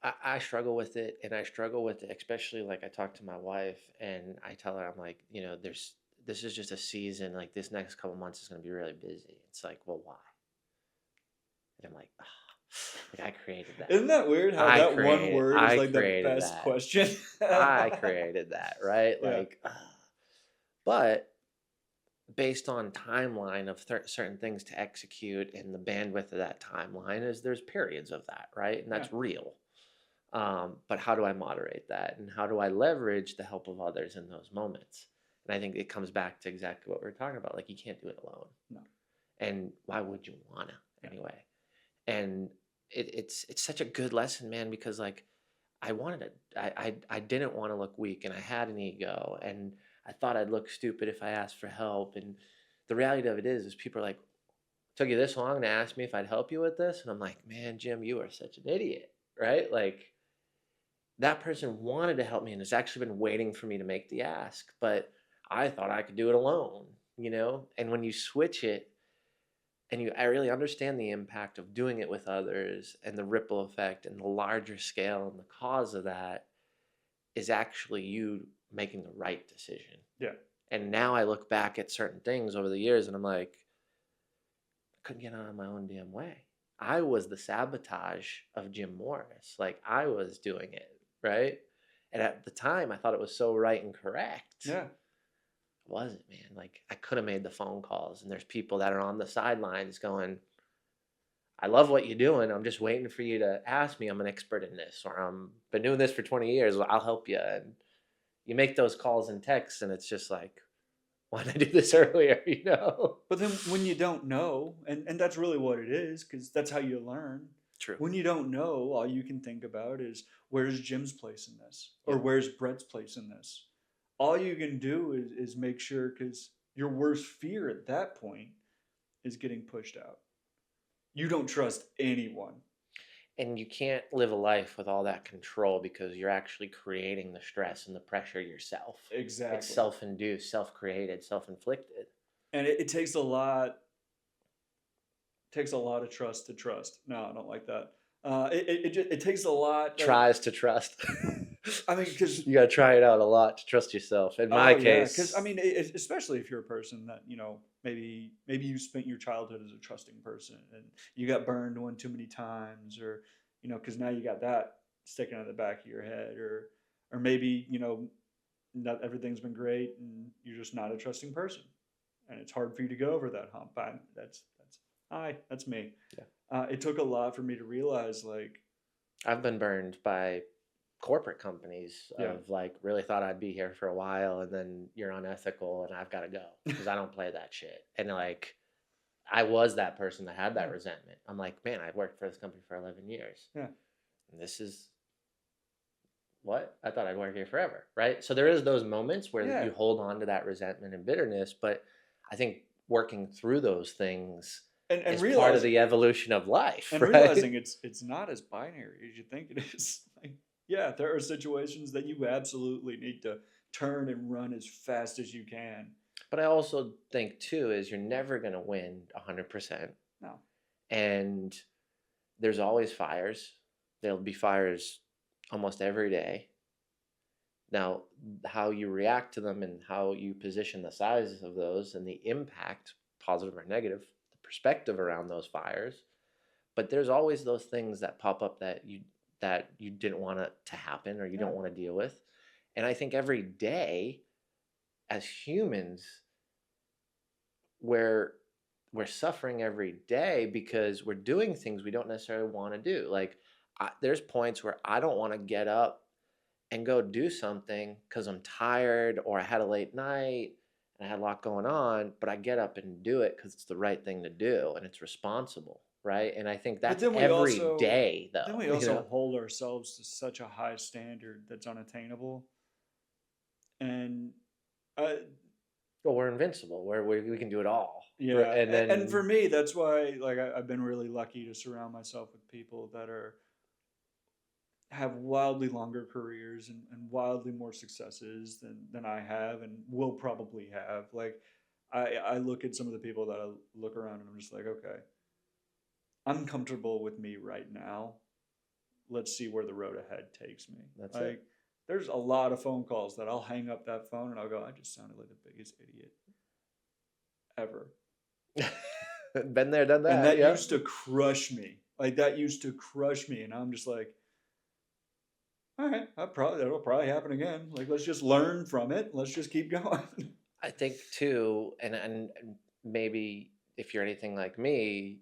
I struggle with it, and I struggle with it especially like I talk to my wife and I tell her, I'm like, this is just a season, like this next couple months is going to be really busy. It's like, well, why? And I'm like, like I created that. Isn't that weird how that one word is I like the created best that. question? I created that, right? Yeah. Like but based on timeline of certain things to execute and the bandwidth of that timeline is there's periods of that, right? And Yeah. that's real. But how do I moderate that, and how do I leverage the help of others in those moments? And I think it comes back to exactly what we are talking about. Like, you can't do it alone. No. And why would you wanna Yeah. anyway? And it's such a good lesson, man, because like I wanted to, I didn't want to look weak, and I had an ego, and I thought I'd look stupid if I asked for help. And the reality of it is people are like, took you this long to ask me if I'd help you with this? And I'm like, man, Jim, you are such an idiot, right? Like, that person wanted to help me and has actually been waiting for me to make the ask, but I thought I could do it alone. And when you switch it, and I really understand the impact of doing it with others and the ripple effect and the larger scale, and the cause of that is actually you making the right decision. Yeah. And now I look back at certain things over the years and I'm like, I couldn't get out of my own damn way. I was the sabotage of Jim Morris. Like, I was doing it, right? And at the time I thought it was so right and correct. Yeah. It wasn't, man. Like, I could have made the phone calls, and there's people that are on the sidelines going, I love what you're doing. I'm just waiting for you to ask me. I'm an expert in this, or I'm been doing this for 20 years. I'll help you. And you make those calls and texts, and it's just like, why didn't I do this earlier? But then when you don't know, and that's really what it is, because that's how you learn. True. When you don't know, all you can think about is, where's Jim's place in this? Or Yep. where's Brett's place in this? All you can do is make sure, because your worst fear at that point is getting pushed out. You don't trust anyone. And you can't live a life with all that control, because you're actually creating the stress and the pressure yourself. Exactly. It's self-induced, self-created, self-inflicted. And it takes a lot. Takes a lot of trust to trust. No, I don't like that. It takes a lot. Tries to trust. I mean, because you got to try it out a lot to trust yourself. In my case, because I mean, especially if you're a person that maybe you spent your childhood as a trusting person and you got burned one too many times, or because now you got that sticking in the back of your head, or maybe not everything's been great and you're just not a trusting person, and it's hard for you to go over that hump. That's me. Yeah. It took a lot for me to realize, like, I've been burned by corporate companies of like, really thought I'd be here for a while, and then you're unethical and I've got to go because I don't play that shit. And like, I was that person that had that resentment. I'm like, man, I've worked for this company for 11 years. Yeah. And this is what? I thought I'd work here forever, right? So there is those moments where you hold on to that resentment and bitterness, but I think working through those things is part of the evolution of life. And right? realizing it's not as binary as you think it is. Like, yeah, there are situations that you absolutely need to turn and run as fast as you can. But I also think too is you're never going to win 100%. No. And there's always fires. There'll be fires almost every day. Now, how you react to them and how you position the size of those and the impact, positive or negative, the perspective around those fires. But there's always those things that pop up that you didn't want it to happen or you Yeah. don't want to deal with. And I think every day as humans, we're we're suffering every day because we're doing things we don't necessarily want to do. Like there's points where I don't want to get up and go do something because I'm tired or I had a late night and I had a lot going on, but I get up and do it because it's the right thing to do and it's responsible, right? And I think But that's every day, then though. we also hold ourselves to such a high standard that's unattainable. And uh, Well, we're invincible. We can do it all, yeah, and and for then me, that's why like I've been really lucky to surround myself with people that are have wildly longer careers and wildly more successes than I have and will probably have. Like I look at some of the people that I look around and I'm just like, okay, I'm comfortable with me right now. Let's see where the road ahead takes me. that's Like it. there's a lot of phone calls that I'll hang up that phone and I'll go, I just sounded like the biggest idiot ever. Been there, done And that. that Yeah. used to crush me. Like that used to crush me. And I'm just like, all right, that'll probably happen again. Like let's just learn from it. Let's just keep going. I think too, and maybe if you're anything like me,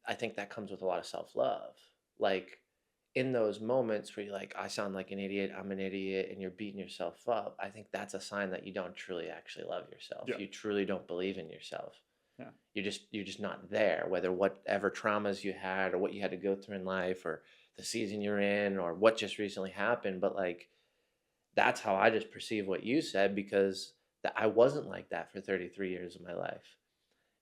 I think that comes with a lot of self-love. Like in those moments where you're like, I sound like an idiot, I'm an idiot, and you're beating yourself up, I think that's a sign that you don't truly actually love yourself. Yeah. You truly don't believe in yourself. Yeah. You're just not there, whether whatever traumas you had or what you had to go through in life or the season you're in or what just recently happened. But like that's how I just perceive what you said because that I wasn't like that for 33 years of my life.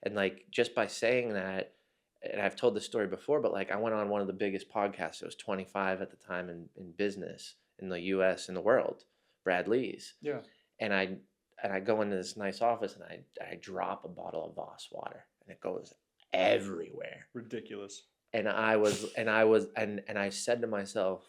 And like just by saying that, and I've told this story before, but like I went on one of the biggest podcasts. It was 25 at the time in business in the US, in the world, Brad Lee's. Yeah. And I go into this nice office and I drop a bottle of Voss water and it goes everywhere. Ridiculous. And I said to myself,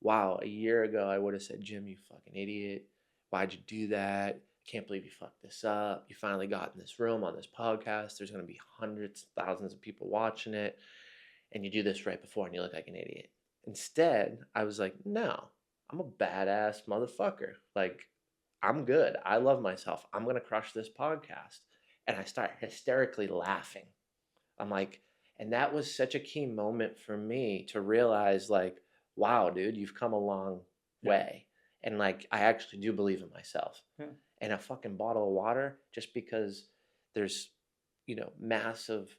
wow, a year ago I would have said, Jim, you fucking idiot. Why'd you do that? Can't believe you fucked this up. You finally got in this room on this podcast. There's going to be hundreds, thousands of people watching it. And you do this right before and you look like an idiot. Instead, I was like, no, I'm a badass motherfucker. Like, I'm good. I love myself. I'm going to crush this podcast. And I start hysterically laughing. I'm like, and that was such a key moment for me to realize, like, wow, dude, you've come a long way. And like, I actually do believe in myself. Yeah. And a fucking bottle of water, just because there's, massive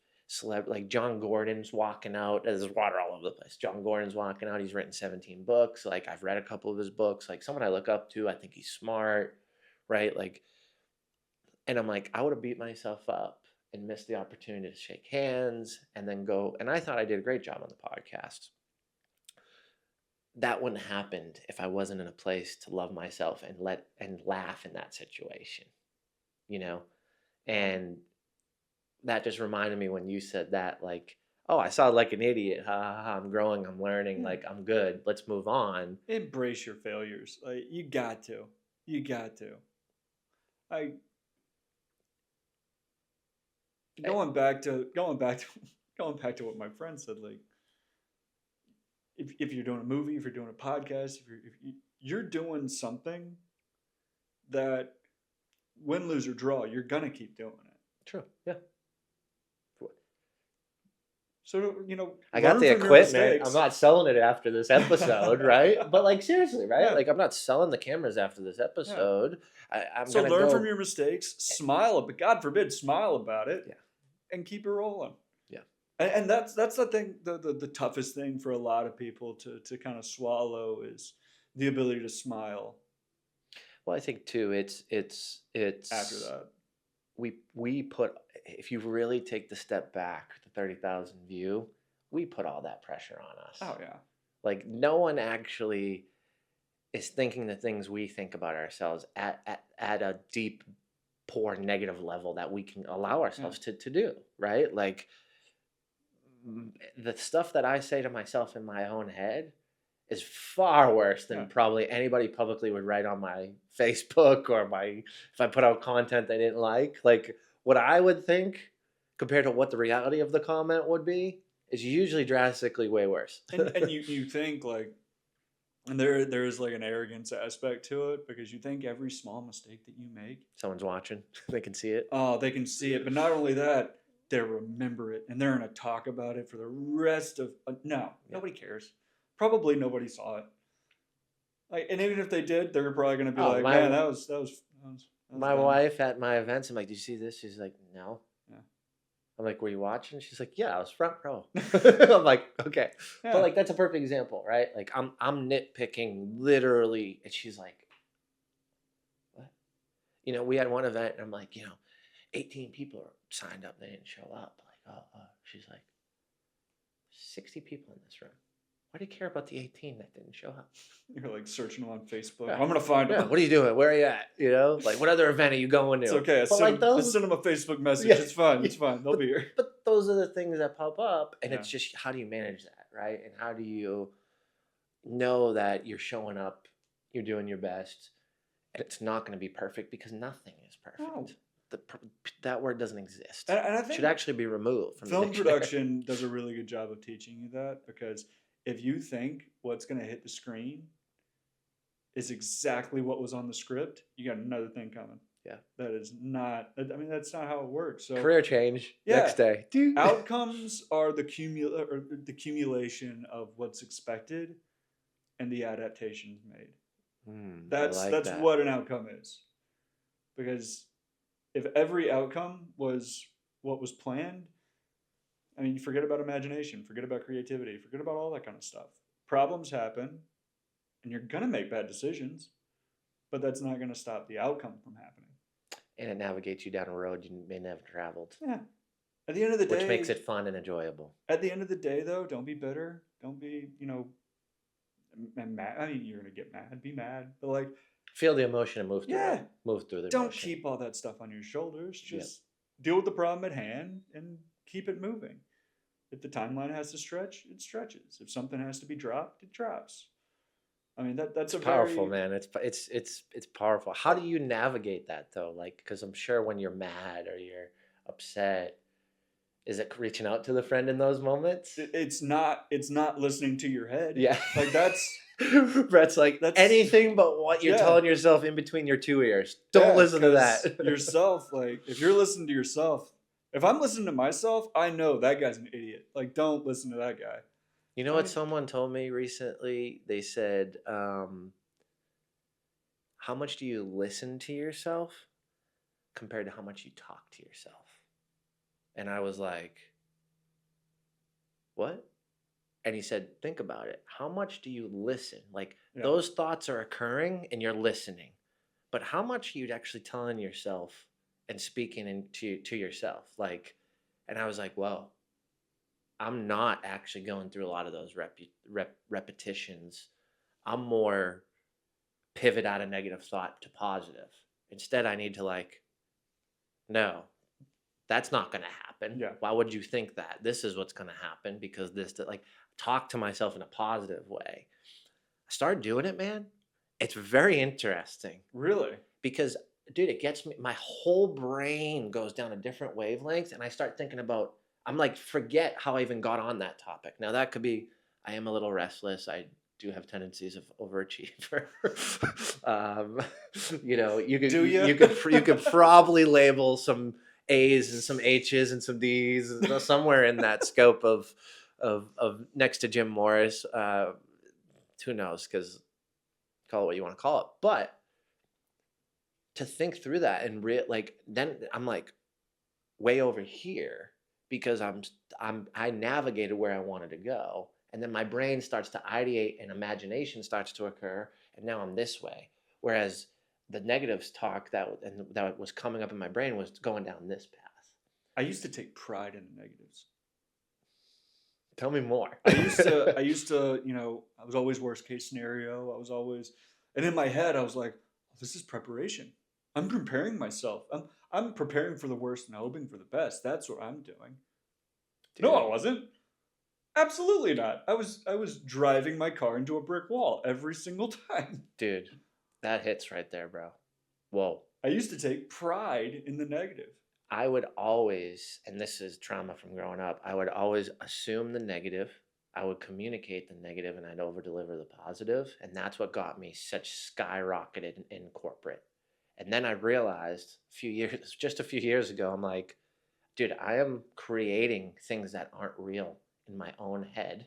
like John Gordon's walking out. There's water all over the place. John Gordon's walking out. He's written 17 books. Like I've read a couple of his books. Like someone I look up to. I think he's smart, right? Like, and I'm like, I would have beat myself up and missed the opportunity to shake hands and then go. And I thought I did a great job on the podcast. That wouldn't have happened if I wasn't in a place to love myself and laugh in that situation, and that just reminded me when you said that, like, oh, I sound like an idiot. Ha ha ha. I'm growing. I'm learning. Like, I'm good. Let's move on. Embrace your failures. Like you got to. You got to. Going back to what my friend said. Like, if you're doing a movie, if you're doing a podcast, if you're doing something that win, lose, or draw, you're gonna keep doing it. True. Yeah. So I got the equipment. I'm not selling it after this episode, right? But like seriously, right? Yeah. Like I'm not selling the cameras after this episode. Yeah. I'm so learn from your mistakes, smile, but God forbid, smile about it, and keep it rolling. Yeah. And that's the thing. The toughest thing for a lot of people to kind of swallow is the ability to smile. Well, I think too, it's after that. We put, if you really take the step back, the 30,000 view, we put all that pressure on us. Oh yeah. Like no one actually is thinking the things we think about ourselves at a deep, poor, negative level that we can allow ourselves to do, right? Like the stuff that I say to myself in my own head is far worse than Yeah. probably anybody publicly would write on my Facebook or if I put out content they didn't like. Like what I would think compared to what the reality of the comment would be is usually drastically way worse. And you think like, and there is like an arrogance aspect to it because you think every small mistake that you make, Someone's watching, they can see it. oh, they can see it. But not only that, they remember it and they're gonna talk about it for the rest of. No, nobody cares. Probably nobody saw it. Like, and even if they did, they're probably gonna be Oh, like, "Man, that was my dumb." wife at my events, I'm like, "Do you see this?" She's like, "No." Yeah. I'm like, "Were you watching?" She's like, "Yeah, I was front row." I'm like, "Okay." Yeah. But like that's a perfect example, right? Like I'm nitpicking literally, and she's like, "What?" We had one event, and I'm like, 18 people are signed up, they didn't show up. Like, oh. She's like, 60 people in this room. Why do you care about the 18 that didn't show up? You're like searching them on Facebook. Yeah. I'm gonna find Yeah, them. what are you doing? Where are you at? Like, what other event are you going to? It's okay. I send them a Facebook message. Yeah. It's fine. It's fine. They'll be here. But those are the things that pop up, and Yeah. it's just how do you manage that, right? And how do you know that you're showing up, you're doing your best, and it's not going to be perfect because nothing is perfect. No. That word doesn't exist. And I It think should actually be removed from the film dictionary. production does a really good job of teaching you that because if you think what's going to hit the screen is exactly what was on the script, you got another thing coming. Yeah. That is not. I mean, that's not how it works. So Career change. Yeah. Next day. Outcomes are the accumulation of what's expected and the adaptations made. That's that. what an outcome is. Because if every outcome was what was planned, I mean, you forget about imagination, forget about creativity, forget about all that kind of stuff. Problems happen, and you're gonna make bad decisions, but that's not gonna stop the outcome from happening. And it navigates you down a road you may never traveled. Yeah. At the end of the day, which makes it fun and enjoyable. At the end of the day, though, don't be bitter. Don't be, mad. I mean, you're gonna get mad. Be mad, but like, feel the emotion and move through yeah, it. Move through the don't emotion. keep all that stuff on your shoulders. Just deal with the problem at hand and keep it moving. If the timeline has to stretch, it stretches. If something has to be dropped, it drops. I mean, that's it's powerful, man. It's powerful. How do you navigate that though? Like, because I'm sure when you're mad or you're upset, is it reaching out to the friend in those moments? It's not listening to your head. Yeah, like that's Brett's like that's anything but what you're telling yourself in between your two ears. Don't listen to that. Yourself, like if you're listening to yourself, if I'm listening to myself, I know that guy's an idiot. Like, don't listen to that guy. You know what someone told me recently? They said, how much do you listen to yourself compared to how much you talk to yourself? And I was like, what? And he said, think about it. How much do you listen? Like those thoughts are occurring and you're listening. But how much are you actually telling yourself and speaking to yourself? Like, and I was like, whoa. I'm not actually going through a lot of those repetitions. I'm more pivot out of negative thought to positive. Instead, I need to no, that's not going to happen. Yeah. Why would you think that? This is what's going to happen because talk to myself in a positive way. I started doing it, man. It's very interesting. Really? Because, dude, it gets me, my whole brain goes down a different wavelength and I start thinking about, I'm like, forget how I even got on that topic. Now that could be, I am a little restless. I do have tendencies of overachiever. You could probably label some A's and some H's and some D's somewhere in that scope of next to Jim Morris. Who knows? Because call it what you want to call it. But to think through that and then I'm like way over here. Because I navigated where I wanted to go, and then my brain starts to ideate and imagination starts to occur, and now I'm this way. Whereas the negatives talk that was coming up in my brain was going down this path. I used to take pride in the negatives. Tell me more. I used to, I was always worst case scenario. I was always, and in my head I was like, this is preparation. I'm preparing myself. I'm preparing for the worst and hoping for the best. That's what I'm doing. Dude. No, I wasn't. Absolutely not. I was driving my car into a brick wall every single time. Dude, that hits right there, bro. Whoa. I used to take pride in the negative. I would always, and this is trauma from growing up, I would always assume the negative. I would communicate the negative and I'd over deliver the positive. And that's what got me such skyrocketed in corporate. And then I realized just a few years ago, I'm like, dude, I am creating things that aren't real in my own head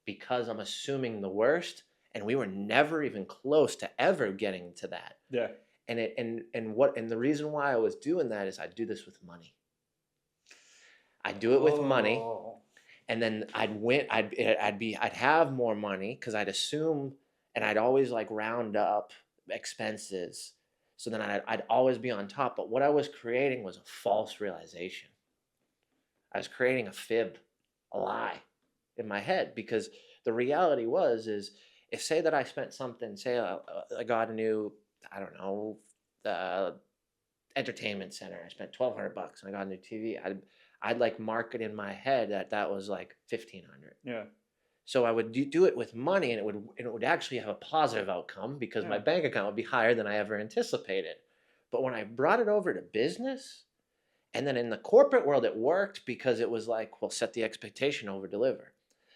because I'm assuming the worst. And we were never even close to ever getting to that. Yeah. And the reason why I was doing that is I do this with money. I do it with money, Oh. and then I'd win. I'd have more money because I'd assume, and I'd always like round up expenses, so then I'd always be on top. But what I was creating was a false realization. I was creating a fib, a lie, in my head because the reality is if say that I spent something, say I got a new, I don't know, entertainment center. I spent $1,200 and I got a new TV. I'd like mark it in my head that was like 1,500. Yeah. So I would do it with money, and it would actually have a positive outcome because my Yeah. bank account would be higher than I ever anticipated. But when I brought it over to business, and then in the corporate world, it worked because it was like, well, set the expectation, over deliver.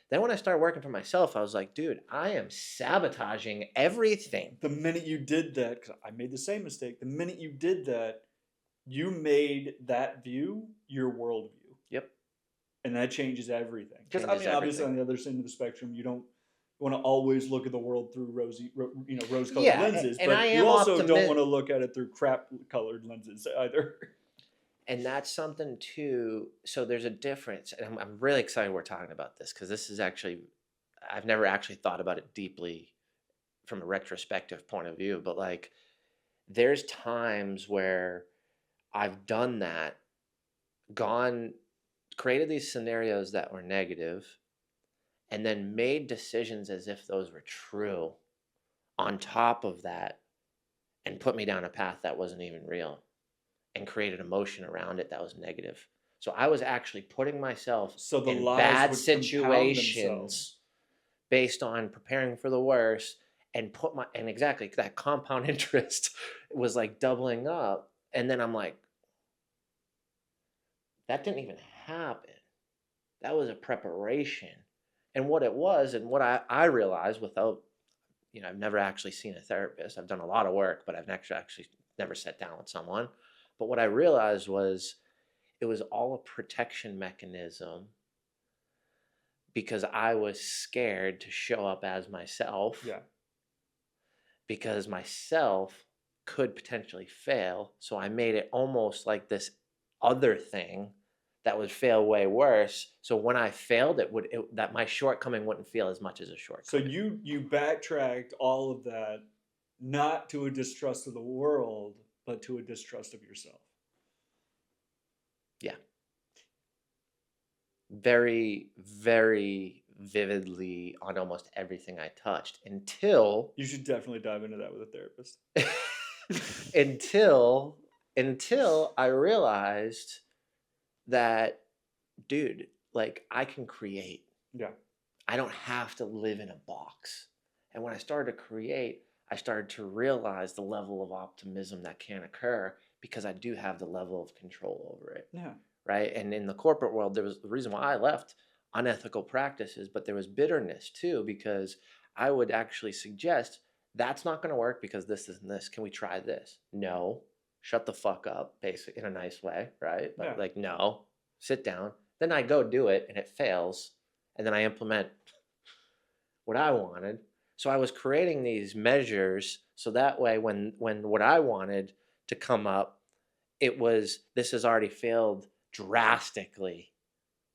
Then when I started working for myself, I was like, dude, I am sabotaging everything. The minute you did that, because I made the same mistake, the minute you did that, you made that view your worldview. Yep. And that changes everything. Because I Changes mean, obviously, everything. on the other side of the spectrum, you don't want to always look at the world through rose-colored Yeah, lenses, and but I you am also don't optimistic. want to look at it through crap-colored lenses either. And that's something too. So there's a difference. And I'm really excited we're talking about this because this is actually, I've never actually thought about it deeply from a retrospective point of view. But like, there's times where I've done that, created these scenarios that were negative, and then made decisions as if those were true on top of that, and put me down a path that wasn't even real, and created emotion around it that was negative. So I was actually putting myself So the in lies bad would compound situations themselves. based on preparing for the worst, and exactly that compound interest was like doubling up. And then I'm like, that didn't even happen. That was a preparation. And what it was, and what I realized without, I've never actually seen a therapist. I've done a lot of work, but I've actually never sat down with someone. But what I realized was it was all a protection mechanism because I was scared to show up as myself. Yeah. Because myself could potentially fail. So I made it almost like this other thing that would fail way worse. So when I failed, that my shortcoming wouldn't feel as much as a So shortcoming. you backtracked all of that, not to a distrust of the world, but to a distrust of yourself. Yeah. Very, very vividly on almost everything I touched until You should definitely dive into that with a therapist. until I realized that, dude, like I can create. Yeah. I don't have to live in a box. And when I started to create, I started to realize the level of optimism that can occur because I do have the level of control over it. Yeah. Right. And in the corporate world, there was the reason why I left unethical practices, but there was bitterness too, because I would actually suggest that's not going to work because this and this. Can we try this? No. Shut the fuck up, basically, in a nice way. Right. But Yeah. like, no, sit down. Then I go do it and it fails. And then I implement what I wanted. So I was creating these measures so that way when what I wanted to come up, this has already failed drastically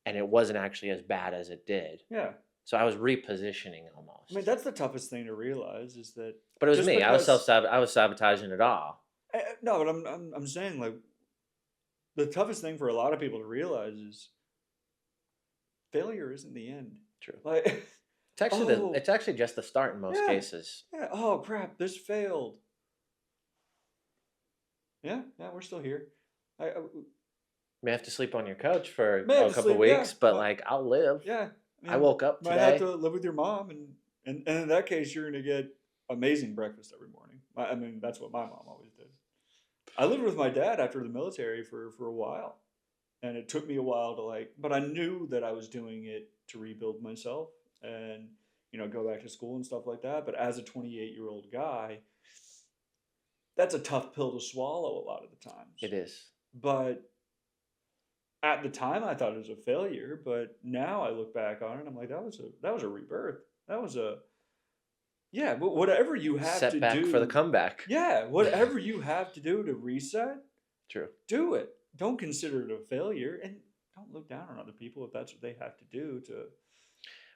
and it wasn't actually as bad as it did. Yeah. So I was repositioning almost. I mean, that's the toughest thing to realize is that. But it was just me. I was because- I was sabotaging it all. No, but I'm saying like the toughest thing for a lot of people to realize is failure isn't the end. True. Like It's actually just the start in most Yeah. cases. yeah, oh crap, this failed. Yeah, we're still here. I You may have to sleep on your couch for May have a to couple sleep, yeah, weeks, but but- like I'll live. yeah, I I mean, woke up might have today. to live with your mom, and in that case, you're gonna get amazing breakfast every morning. I mean, that's what my mom always did. I lived with my dad after the military for a while, and it took me a while to like, but I knew that I was doing it to rebuild myself and go back to school and stuff like that. But as a 28-year-old guy, that's a tough pill to swallow a lot of the times. It is. But at the time, I thought it was a failure. But now I look back on it, I'm like, that was a rebirth. That was a yeah. But whatever you have to Setback for the do, comeback. yeah, whatever you have to do to reset, True. do it. Don't consider it a failure, and don't look down on other people if that's what they have to do to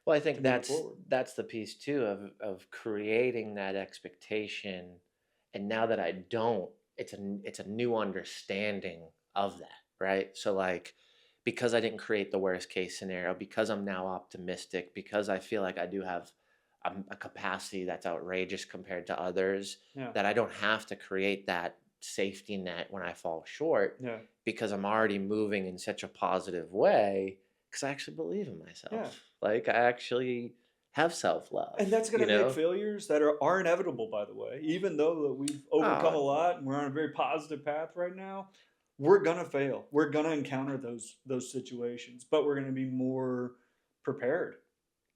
Well, I think move forward. that's the piece too of creating that expectation, and now that I don't, it's a new understanding of that, right? So like, because I didn't create the worst case scenario, because I'm now optimistic, because I feel like I do have a capacity that's outrageous compared to others, Yeah, that I don't have to create that safety net when I fall short, yeah, because I'm already moving in such a positive way, because I actually believe in yeah. myself. Like I actually have self-love, And that's going you to make know? failures that are inevitable, by the way. Even though that we've overcome a Oh, lot and we're on a very positive path right now, we're going to fail. We're going to encounter those situations, but we're going to be more prepared.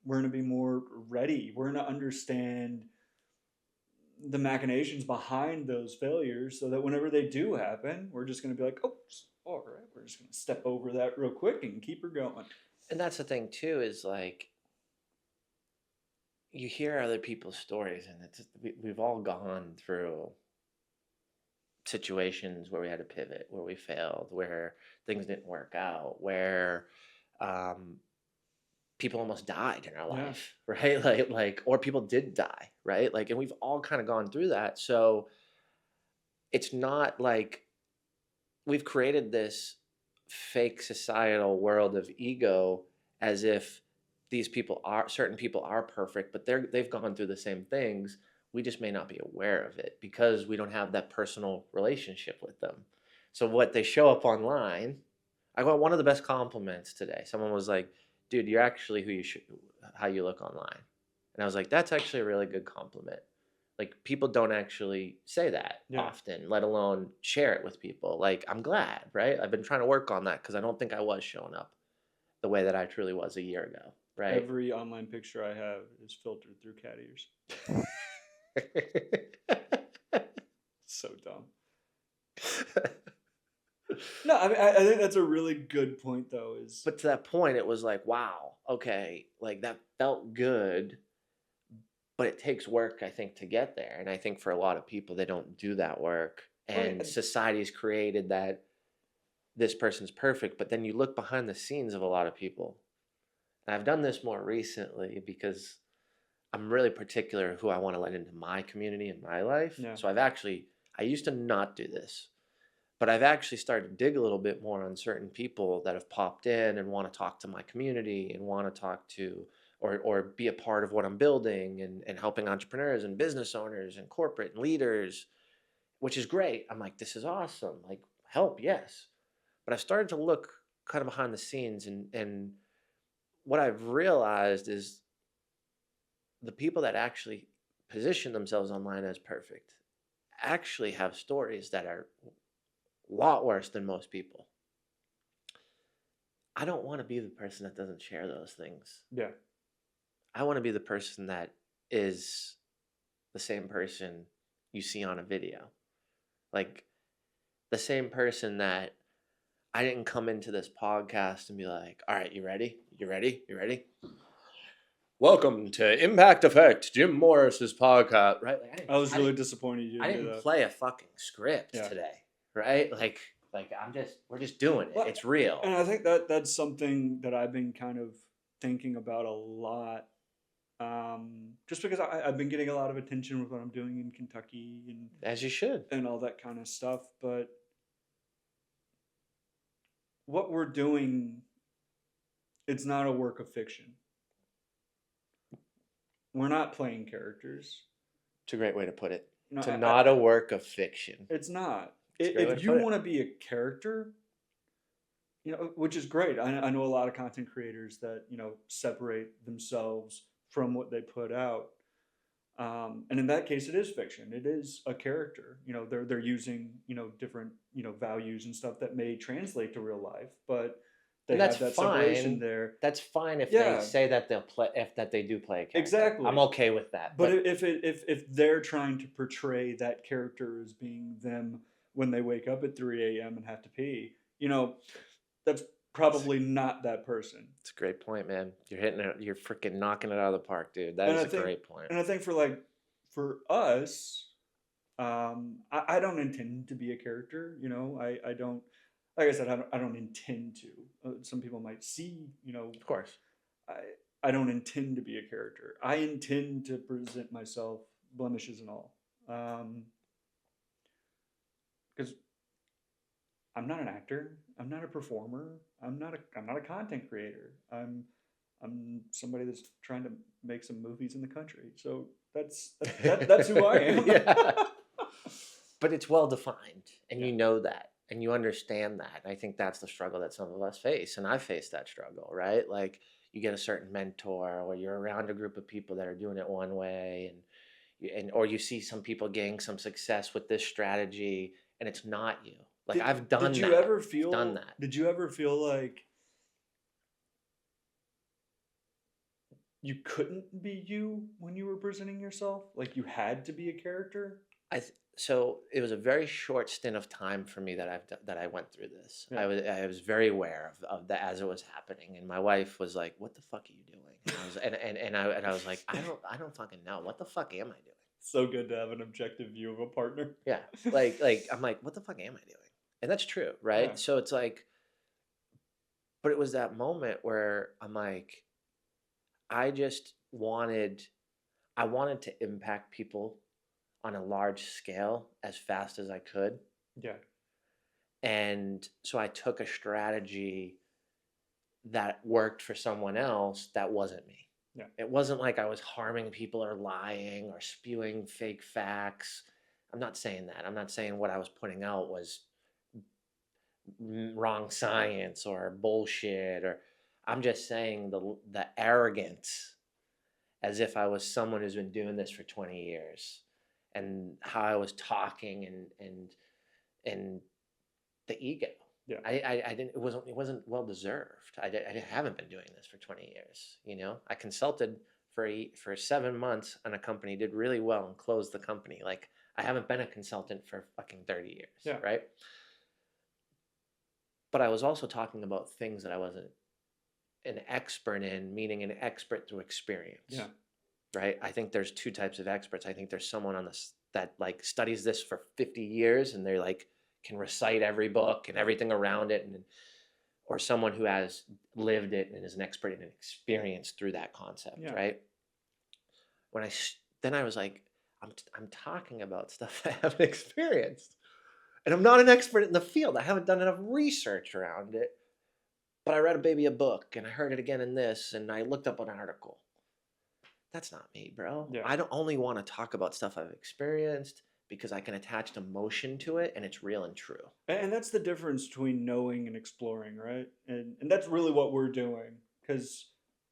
We're going to be more ready. We're going to understand the machinations behind those failures so that whenever they do happen, we're just going to be like, oops, all right, we're just going to step over that real quick and keep her going. and that's the thing too, is like you hear other people's stories, and we've all gone through situations where we had to pivot, where we failed, where things didn't work out, where um, people almost died in our Yeah. life, right? Like, or people did die, right? Like, and we've all kind of gone through that. So it's not like we've created this fake societal world of ego, as if certain people are perfect, but they've gone through the same things. We just may not be aware of it because we don't have that personal relationship with them. So what they show up online, I got one of the best compliments today. Someone was like, dude, you're actually how you look online. And I was like, that's actually a really good compliment. Like people don't actually say that Yeah. often, let alone share it with people. Like I'm glad, right? I've been trying to work on that because I don't think I was showing up the way that I truly was a year ago, right? Every online picture I have is filtered through cat ears. So dumb. No, I mean, I think that's a really good point, though. Is But to that point, it was like, wow, okay, like that felt good, but it takes work, I think, to get there. And I think for a lot of people, they don't do that work. right, And society's created that this person's perfect, but then you look behind the scenes of a lot of people. And I've done this more recently because I'm really particular who I want to let into my community and my life. yeah, So I used to not do this, but I've actually started to dig a little bit more on certain people that have popped in and want to talk to my community and want to talk to or be a part of what I'm building, and helping entrepreneurs and business owners and corporate leaders, which is great. I'm like, this is awesome. Like, help, yes. But I've started to look kind of behind the scenes, and what I've realized is the people that actually position themselves online as perfect actually have stories that are a lot worse than most people. I don't want to be the person that doesn't share those things. yeah, I want to be the person that is the same person you see on a video. Like the same person that I didn't come into this podcast and be like, all right, you ready? You ready? You ready? Welcome to Impact Effect, Jim Morris's podcast, right? Like, I was really disappointed you I didn't do didn't that. play a fucking script Yeah. today, right? Like we're just doing it. Well, It's real. and I think that's something that I've been kind of thinking about a lot. Just because I've been getting a lot of attention with what I'm doing in Kentucky As you should. and all that kind of stuff, but what we're doing, it's not a work of fiction. We're not playing characters. It's a great way to put it. No, To not a work of fiction. it's not. It's a great way If to you put it. want to be a character, which is great. I know a lot of content creators that separate themselves from what they put out. And in that case, it is fiction. It is a character. They're using different values and stuff that may translate to real life, but they And that's have that separation fine. there. That's fine if they Yeah, say that they'll play, if that they do play a character. I'm exactly. okay with that. But But if they're trying to portray that character as being them when they wake up at 3 a.m. and have to pee, that's probably not that person. it's a great point, man. You're hitting it. You're freaking knocking it out of the park, dude. That And is I a think great point. and I think for us, I don't intend to be a character. I don't, like I said, I don't intend to. Some people might see, Of course. I I don't intend to be a character. I intend to present myself, blemishes and all, because I'm not an actor. I'm not a performer. I'm not a content creator. I'm somebody that's trying to make some movies in the country. So that's who I am. Yeah. But it's well defined, and Yeah. you know that, and you understand that. And I think that's the struggle that some of us face, and I face that struggle, right? Like you get a certain mentor, or you're around a group of people that are doing it one way, or you see some people getting some success with this strategy, and it's not you. Like Did I've did done you that. ever I've done feel that. did you ever feel like you couldn't be you when you were presenting yourself? Like you had to be a character? So it was a very short stint of time for me that I went through this. Yeah. I was very aware of that as it was happening, and my wife was like, "What the fuck are you doing?" And I was like, "I don't fucking know. What the fuck am I doing?" So good to have an objective view of a partner. Yeah, like I'm like, "What the fuck am I doing?" And that's true, Yeah. right? So it's like, but it was that moment where I'm like, I just wanted to impact people on a large scale as fast as I could. Yeah. And so I took a strategy that worked for someone else that wasn't me. Yeah. It wasn't like I was harming people or lying or spewing fake facts. I'm not saying that. I'm not saying what I was putting out was wrong science or bullshit, or I'm just saying the arrogance, as if I was someone who's been doing this for 20 years, and how I was talking, and the ego. Yeah. I didn't. It wasn't well deserved. I haven't been doing this for 20 years. I consulted for 7 months on a company, did really well, and closed the company. Like I haven't been a consultant for fucking 30 years, Yeah. right? But I was also talking about things that I wasn't an expert in, meaning an expert through experience. Yeah. Right. I think there's two types of experts. I think there's someone on this that like studies this for 50 years, and they like can recite every book and everything around it, or someone who has lived it and is an expert in an experience through that concept. Yeah. Right. Then I was like, I'm talking about stuff I haven't experienced, and I'm not an expert in the field. I haven't done enough research around it, but I read a book, and I heard it again in this, and I looked up an article. That's not me, bro. Yeah. I don't only want to talk about stuff I've experienced because I can attach emotion to it, and it's real and true. And that's the difference between knowing and exploring, right? And that's really what we're doing. Because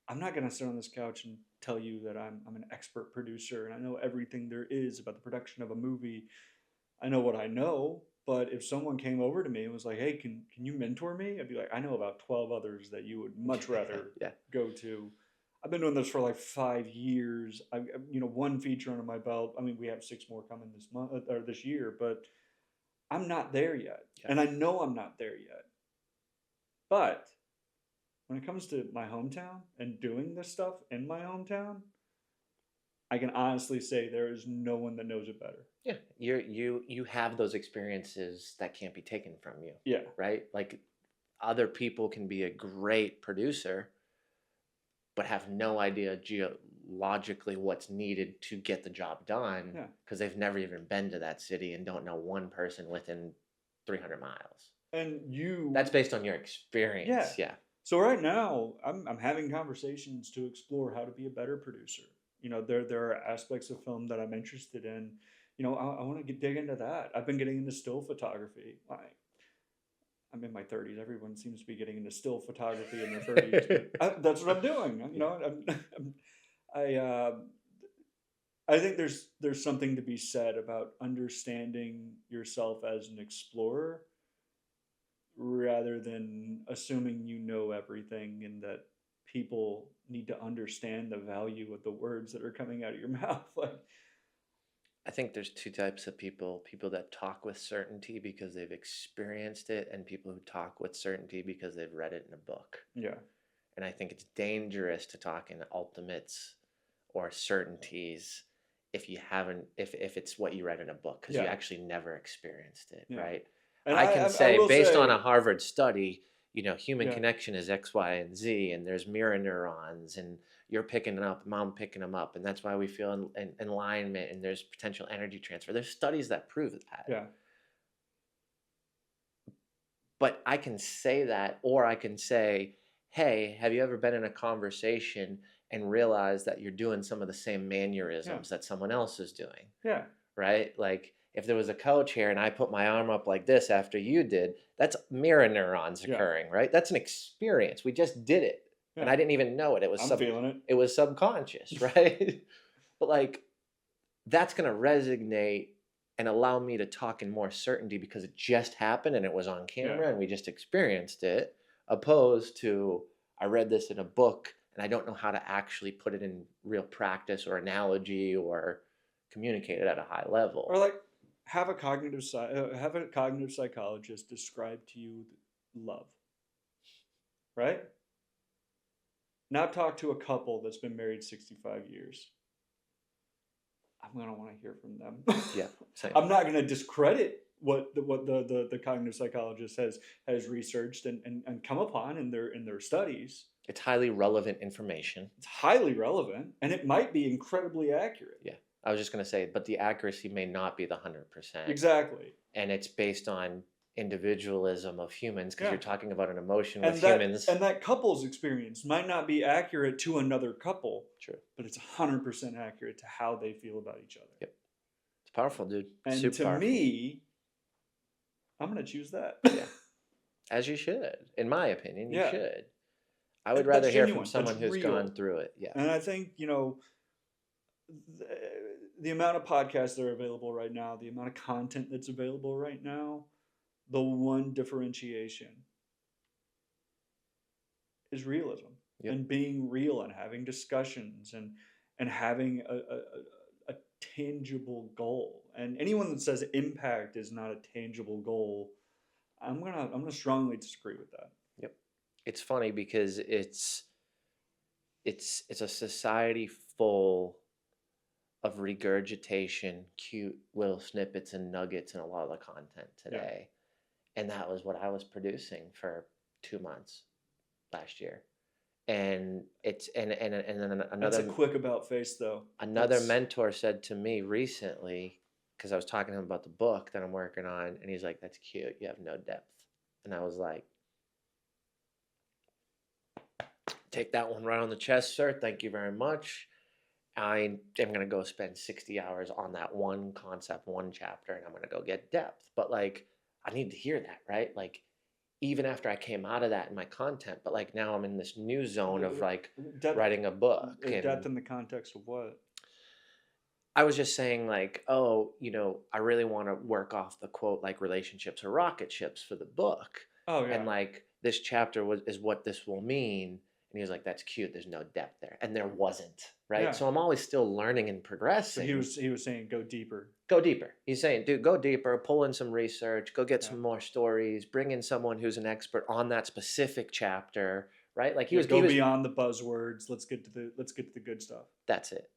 I'm not gonna sit on this couch and tell you that I'm an expert producer and I know everything there is about the production of a movie. I know what I know, but if someone came over to me and was like, "Hey, can you mentor me?" I'd be like, "I know about 12 others that you would much rather Yeah. go to." I've been doing this for like 5 years. One feature under my belt. I mean, we have 6 more coming this month or this year, but I'm not there yet, Yeah. and I know I'm not there yet. But when it comes to my hometown and doing this stuff in my hometown, I can honestly say there is no one that knows it better. Yeah. You have those experiences that can't be taken from you. Yeah. Right? Like other people can be a great producer, but have no idea geologically what's needed to get the job done, Yeah. because they've never even been to that city and don't know one person within 300 miles. And That's based on your experience. Yeah. So right now, I'm having conversations to explore how to be a better producer. There are aspects of film that I'm interested in. I want to dig into that. I've been getting into still photography. I'm in my 30s. Everyone seems to be getting into still photography in their 30s, but that's what I'm doing. You Yeah. know, I I think there's something to be said about understanding yourself as an explorer rather than assuming you know everything and that people need to understand the value of the words that are coming out of your mouth. Like, I think there's two types of people: people that talk with certainty because they've experienced it, and people who talk with certainty because they've read it in a book. yeah, And I think it's dangerous to talk in ultimates or certainties if you haven't, if it's what you read in a book, because you yeah, actually never experienced it, yeah. right? And I can I say, will based on say, a Harvard study, human yeah, connection is X, Y, and Z, and there's mirror neurons, and you're picking it up, mom picking them up, and that's why we feel in alignment, and there's potential energy transfer. There's studies that prove that. yeah, But I can say that, or I can say, hey, have you ever been in a conversation and realized that you're doing some of the same yeah, mannerisms that someone else is doing, yeah, right? Like if there was a coach here and I put my arm up like this after you did, that's mirror neurons yeah, occurring, right? That's an experience. We just did it. And yeah. I didn't even know it. I'm feeling it. It was subconscious, right? But like that's going to resonate and allow me to talk in more certainty because it just happened and it was on Yeah, camera and we just experienced it, opposed to I read this in a book and I don't know how to actually put it in real practice or analogy or communicate it at a high or level. like have a cognitive psychologist describe to you love, right? Now talk to a couple that's been married 65 years. I'm gonna want to hear from them. Yeah, same. I'm not gonna discredit what the cognitive psychologist has researched and come upon in their studies. It's highly relevant information. It's highly relevant and it might be incredibly accurate. Yeah. I was just going to say, but the accuracy may not be the 100%. Exactly. And it's based on individualism of humans because Yeah. you're talking about an emotion with And humans. that couple's experience might not be accurate to another couple, True. but it's 100% accurate to how they feel about each other. Yep. It's powerful, dude. And Super to powerful. me, I'm going to choose that. Yeah. As you should. In my opinion, you Yeah. should. I would That's rather hear genuine. from someone That's who's real. gone through it. Yeah. And I think, the amount of podcasts that are available right now, the amount of content that's available right now, the one differentiation is realism. Yep. And being real and having discussions and having a tangible goal. And anyone that says impact is not a tangible goal, I'm gonna strongly disagree with that. Yep. It's funny because it's a society full of regurgitation, cute little snippets and nuggets in a lot of the content today. Yeah. And that was what I was producing for 2 months last year. And it's and then another, that's a quick about face though. Another mentor said to me recently, because I was talking to him about the book that I'm working on, and he's like, "That's cute. You have no depth." And I was like, "Take that one right on the chest, sir. Thank you very much. I am going to go spend 60 hours on that one concept, one chapter, and I'm going to go get depth." But like, I need to hear that, right? Like, even after I came out of that in my content, but like now I'm in this new zone of like writing a book. Depth in the context of what? I was just saying like, oh, I really want to work off the quote, like relationships are rocket ships for the book. Oh yeah. And like this chapter is what this will mean. And he was like, "That's cute. There's no depth there." And there wasn't, right? Yeah. So I'm always still learning and progressing. So he was saying go deeper. Go deeper. He's saying, dude, go deeper, pull in some research, go get some more stories, bring in someone who's an expert on that specific chapter, right? Like he was beyond the buzzwords. Let's get to the good stuff. That's it.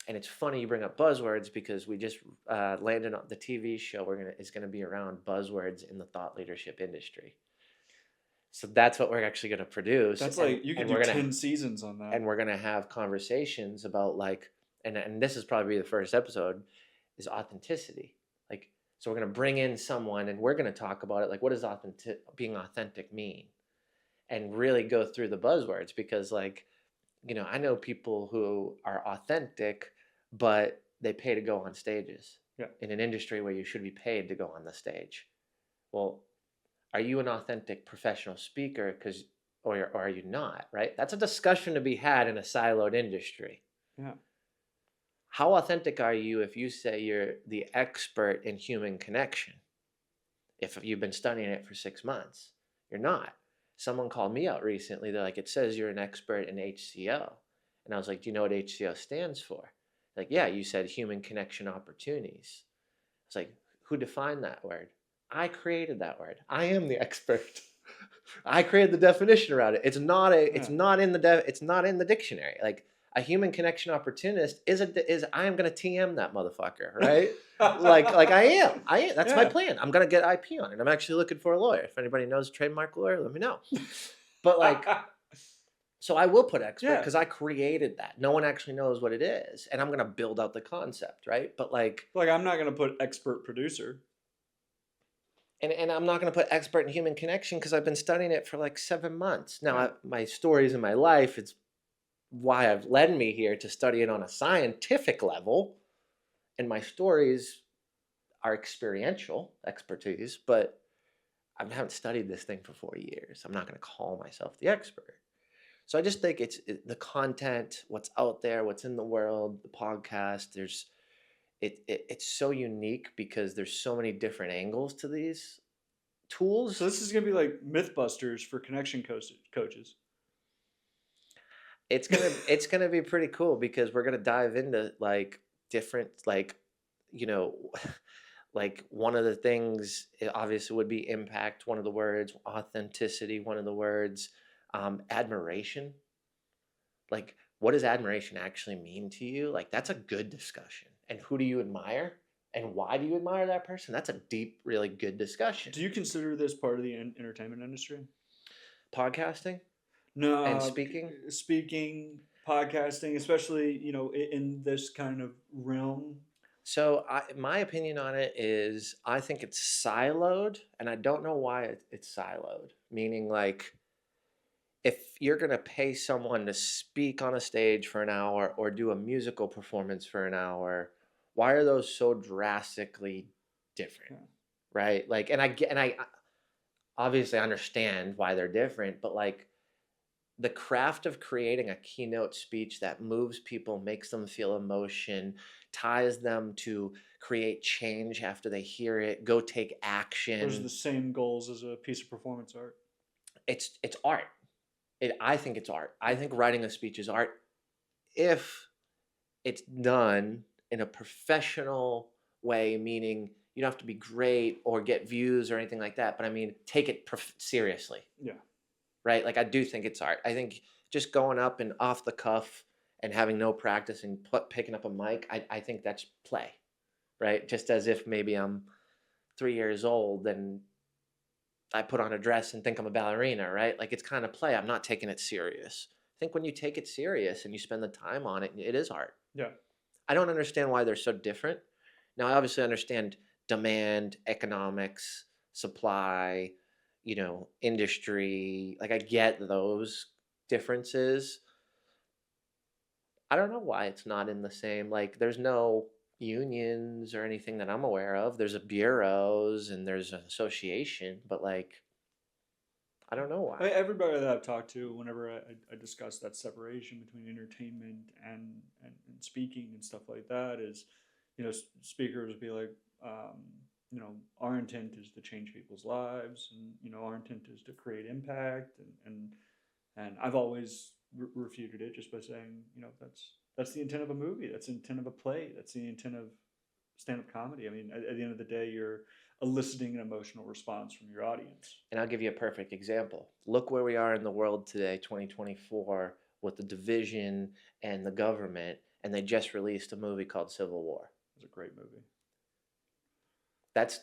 And it's funny you bring up buzzwords because we just landed on the TV show is gonna be around buzzwords in the thought leadership industry. So that's what we're actually going to produce. That's like you can do 10 seasons on that. And we're going to have conversations about like, and this is probably the first episode, is authenticity. Like, so we're going to bring in someone and we're going to talk about it. Like, what does being authentic mean? And really go through the buzzwords because like, I know people who are authentic, but they pay to go on stages in an industry where you should be paid to go on the stage. Well, Are you an authentic professional speaker? Or are you not? Right? That's a discussion to be had in a siloed industry. Yeah. How authentic are you if you say you're the expert in human connection? If you've been studying it for 6 months, you're not. Someone called me out recently. They're like, it says you're an expert in HCO. And I was like, do you know what HCO stands for? Like, yeah, you said human connection opportunities. It's like, who defined that word? I created that word. I am the expert. I created the definition around it. It's not Yeah. it's not in the dictionary. Like a human connection opportunist is I am gonna TM that motherfucker, right? Like I am. That's my Yeah. plan. I'm gonna get IP on it. I'm actually looking for a lawyer. If anybody knows a trademark lawyer, let me know. But like, so I will put expert Yeah. because I created that. No one actually knows what it is, and I'm gonna build out the concept, right? But like, Like, I'm not gonna put expert producer. and I'm not going to put expert in human connection because I've been studying it for like 7 months. Now, Yeah. my stories in my life, it's why I've led me here to study it on a scientific level. And my stories are experiential expertise, but I haven't studied this thing for 4 years. I'm not going to call myself the expert. So I just think the content, what's out there, what's in the world, the podcast, it's so unique because there's so many different angles to these So tools. this is gonna be like Mythbusters for connection coaches. It's gonna be pretty cool because we're gonna dive into like different like you know like one of the things obviously would be impact, one of the words, authenticity, one of the words, admiration. Like, what does admiration actually mean to you? Like, that's a good discussion. And who do you admire? And why do you admire that person? That's a deep, really good discussion. Do you consider this part of the entertainment industry? Podcasting No, and speaking. speaking, podcasting, especially in this kind of realm. So my opinion on it is I think it's siloed, and I don't know why it's siloed. Meaning, like, if you're gonna pay someone to speak on a stage for an hour or do a musical performance for an hour, why are those so drastically different? Yeah. Right? Like, and I obviously understand why they're different, but like the craft of creating a keynote speech that moves people, makes them feel emotion, ties them to create change after they hear it, go take Those are the action. same goals as a piece of performance art. It's art. I think it's art. I think writing a speech is art if it's done in a professional way, meaning you don't have to be great or get views or anything like that. But I mean, take it seriously, Yeah. right? Like I do think it's art. I think just going up and off the cuff and having no practice and picking up a mic, I think that's play, right? Just as if maybe I'm 3 years old and I put on a dress and think I'm a ballerina, right? Like it's kind of play. I'm not taking it serious. I think when you take it serious and you spend the time on it, it is art. Yeah. I don't understand why they're so different. Now, I obviously understand demand, economics, supply, industry. Like I get those differences. I don't know why it's not in the same. Like there's no unions or anything that I'm aware of. There's a bureaus and there's an association, but like I don't know why. Everybody that I've talked to, whenever I discuss that separation between entertainment and speaking and stuff like that, is, speakers would be like, our intent is to change people's lives, and our intent is to create impact, and I've always refuted it just by saying, that's the intent of a movie, that's the intent of a play, that's the intent of stand-up comedy. I mean, at the end of the day, you're eliciting an emotional response from your audience. And I'll give you a perfect example. Look where we are in the world today, 2024, with the division and the government, and they just released a movie called Civil War. It's a great movie. That's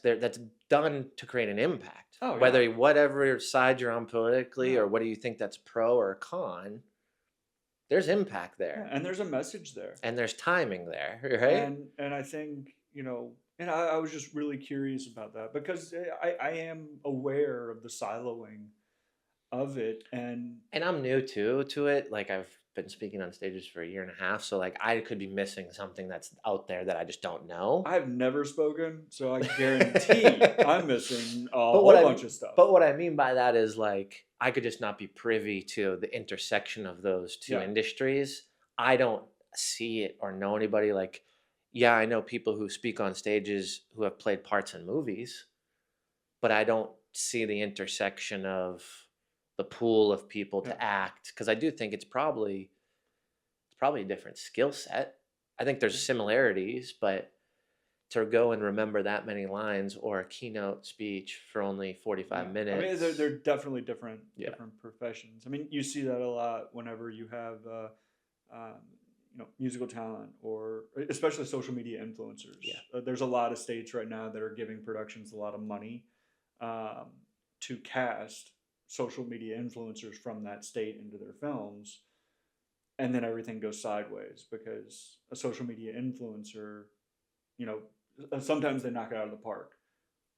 done to create an impact. Oh, Whether yeah. whatever side you're on politically Yeah. or whether you think that's pro or con, there's impact there. Yeah, and there's a message there. And there's timing there, right? And I think, and I was just really curious about that because I am aware of the siloing of it, and I'm new to it. Like I've been speaking on stages for a year and a half, so like I could be missing something that's out there that I just don't know. I've never spoken, so I guarantee I'm missing a But what whole I bunch of stuff. but what I mean by that is like I could just not be privy to the intersection of those two Yeah. industries. I don't see it or know anybody like yeah, I know people who speak on stages who have played parts in movies, but I don't see the intersection of the pool of people Yeah. to act because I do think it's probably a different skill set. I think there's similarities, but to go and remember that many lines or a keynote speech for only 45 I mean, they're, minutes. they're definitely different Yeah. professions. I mean, you see that a lot whenever you have um, musical talent or especially social media influencers. Yeah. There's a lot of states right now that are giving productions a lot of money um, to cast social media influencers from that state into their films, and then everything goes sideways because a social media influencer, you know, sometimes they knock it out of the park,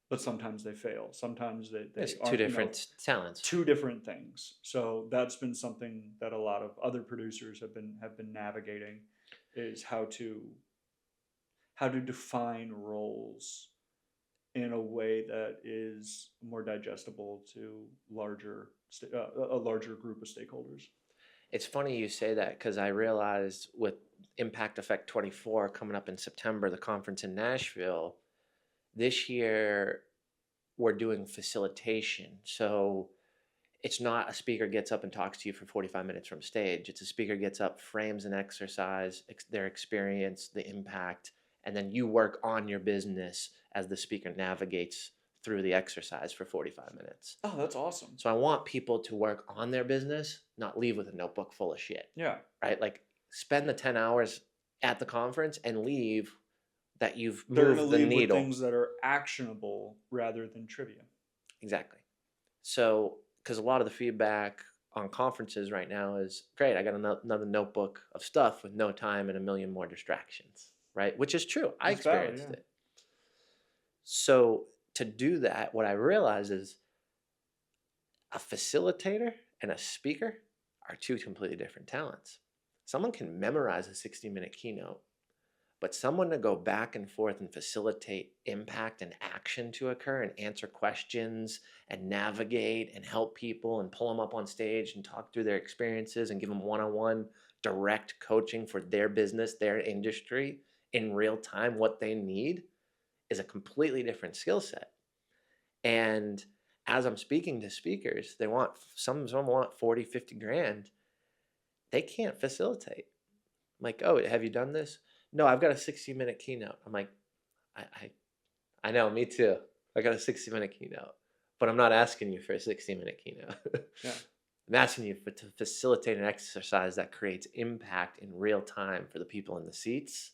but sometimes they fail. Sometimes they It's two aren't, different talents. two different things. So that's been something that a lot of other producers have been navigating, is how to define roles in a way that is more digestible to a larger group of stakeholders. It's funny you say that because I realized with Impact Effect 24 coming up in September, the conference in Nashville, this year we're doing facilitation. So it's not a speaker gets up and talks to you for 45 minutes from stage. It's a speaker gets up, frames an exercise, their experience, the impact, and then you work on your business as the speaker navigates through the exercise for 45 minutes. Oh, that's awesome. So I want people to work on their business, not leave with a notebook full of shit, Yeah. right? Like spend the 10 hours at the conference and leave that you've They're going to moved the leave with needle. things that are actionable rather than trivia. Exactly. So, because a lot of the feedback on conferences right now is great. I got another notebook of stuff with no time and a million more distractions, right? Which is true. I It's valid, experienced yeah. it. So, to do that, what I realize is a facilitator and a speaker are two completely different talents. Someone can memorize a 60-minute keynote, but someone to go back and forth and facilitate impact and action to occur and answer questions and navigate and help people and pull them up on stage and talk through their experiences and give them one-on-one direct coaching for their business, their industry in real time, what they need is a completely different skill set. And as I'm speaking to speakers, they want some want 40, 50 grand. They can't facilitate. I'm like, oh, have you done this? No, I've got a 60-minute keynote. I'm like, I know, me too. I got a 60-minute keynote, but I'm not asking you for a 60-minute keynote. Yeah. I'm asking you to facilitate an exercise that creates impact in real time for the people in the seats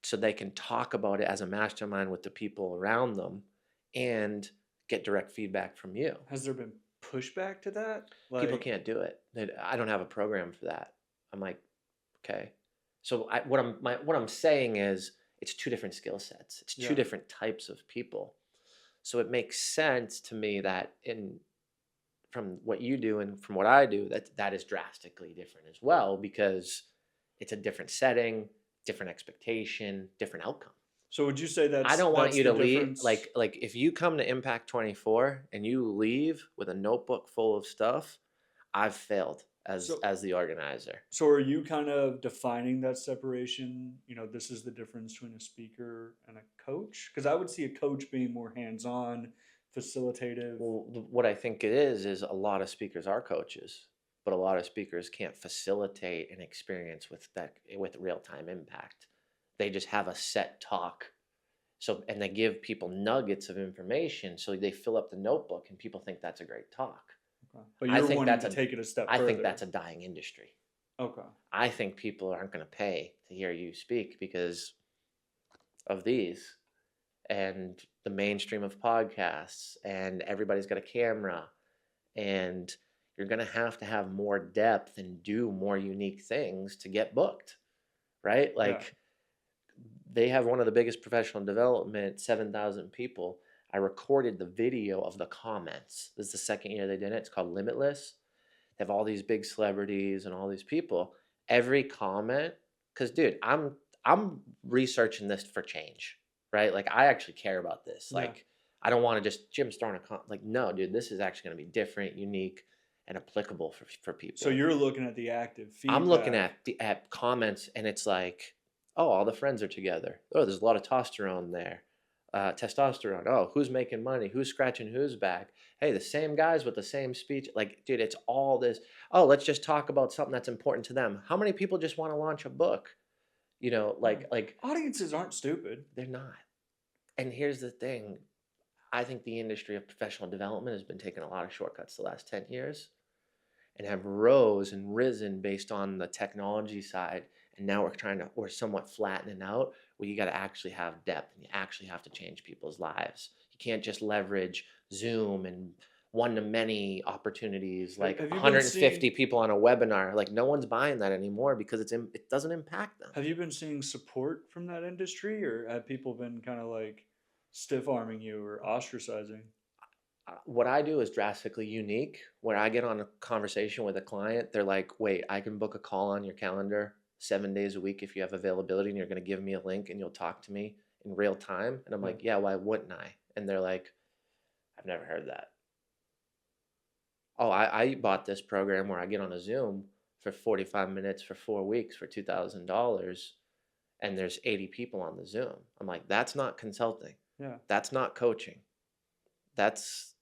so they can talk about it as a mastermind with the people around them and get direct feedback from you. Has there been pushback to that? People can't do it. I don't have a program for that. I'm like, okay. So what I'm saying is it's two different skill sets. It's two Yeah. different types of people. So it makes sense to me that from what you do and from what I do, that is drastically different as well because it's a different setting, different expectation, different outcome. So would you say I don't want you to leave difference? like if you come to Impact 24 and you leave with a notebook full of stuff, I've failed as the organizer. So are you kind of defining that separation? This is the difference between a speaker and a coach? Because I would see a coach being more hands-on, facilitative. Well, what I think it is a lot of speakers are coaches, but a lot of speakers can't facilitate an experience with real-time impact. They just have a set talk. So, and they give people nuggets of information, so they fill up the notebook, and people think that's a great talk. Okay. But you're wanting to take it a step further. I think that's a dying industry. Okay. I think people aren't going to pay to hear you speak because of these and the mainstream of podcasts, and everybody's got a camera, and you're going to have more depth and do more unique things to get booked, right? Like they have one of the biggest professional development, 7,000 people. I recorded the video of the comments. This is the second year they did it. It's called Limitless. have all these big celebrities and all these people. Every comment, because dude, I'm researching this for change, right? Like I actually care about this. Yeah. Like I don't want to just Jim's throwing like no, dude, this is actually going to be different, unique, and applicable for So people. you're looking at the active I'm looking feedback. at comments and it's like, oh, all the friends are together. Oh, there's a lot of testosterone there. Testosterone. Oh, who's making money? Who's scratching whose back? Hey, the same guys with the same speech. Like, dude, it's all this. Oh, let's just talk about something that's important to them. How many people just want to launch a book? You know, Yeah. like Audiences aren't stupid. they're not. And here's the thing. I think the industry of professional development has been taking a lot of shortcuts the last 10 years and have rose and risen based on the technology side. And now we're somewhat flattening out where you got to actually have depth and you actually have to change people's lives. You can't just leverage Zoom and one to many opportunities like Have you been 150 seeing people on a webinar. Like no one's buying that anymore because it doesn't impact them. have you been seeing support from that industry, or have people been kind of like stiff arming you or ostracizing? What I do is drastically unique. When I get on a conversation with a client, they're like, wait, I can book a call on your calendar 7 days a week if you have availability and you're going to give me a link and you'll talk to me in real time. And I'm Yeah. like, yeah, why wouldn't I? And they're like, I've never heard that. Oh, I bought this program where I get on a Zoom for 45 minutes for 4 weeks for $2,000 and there's 80 people on the Zoom. I'm like, that's not consulting. Yeah. That's not coaching. That's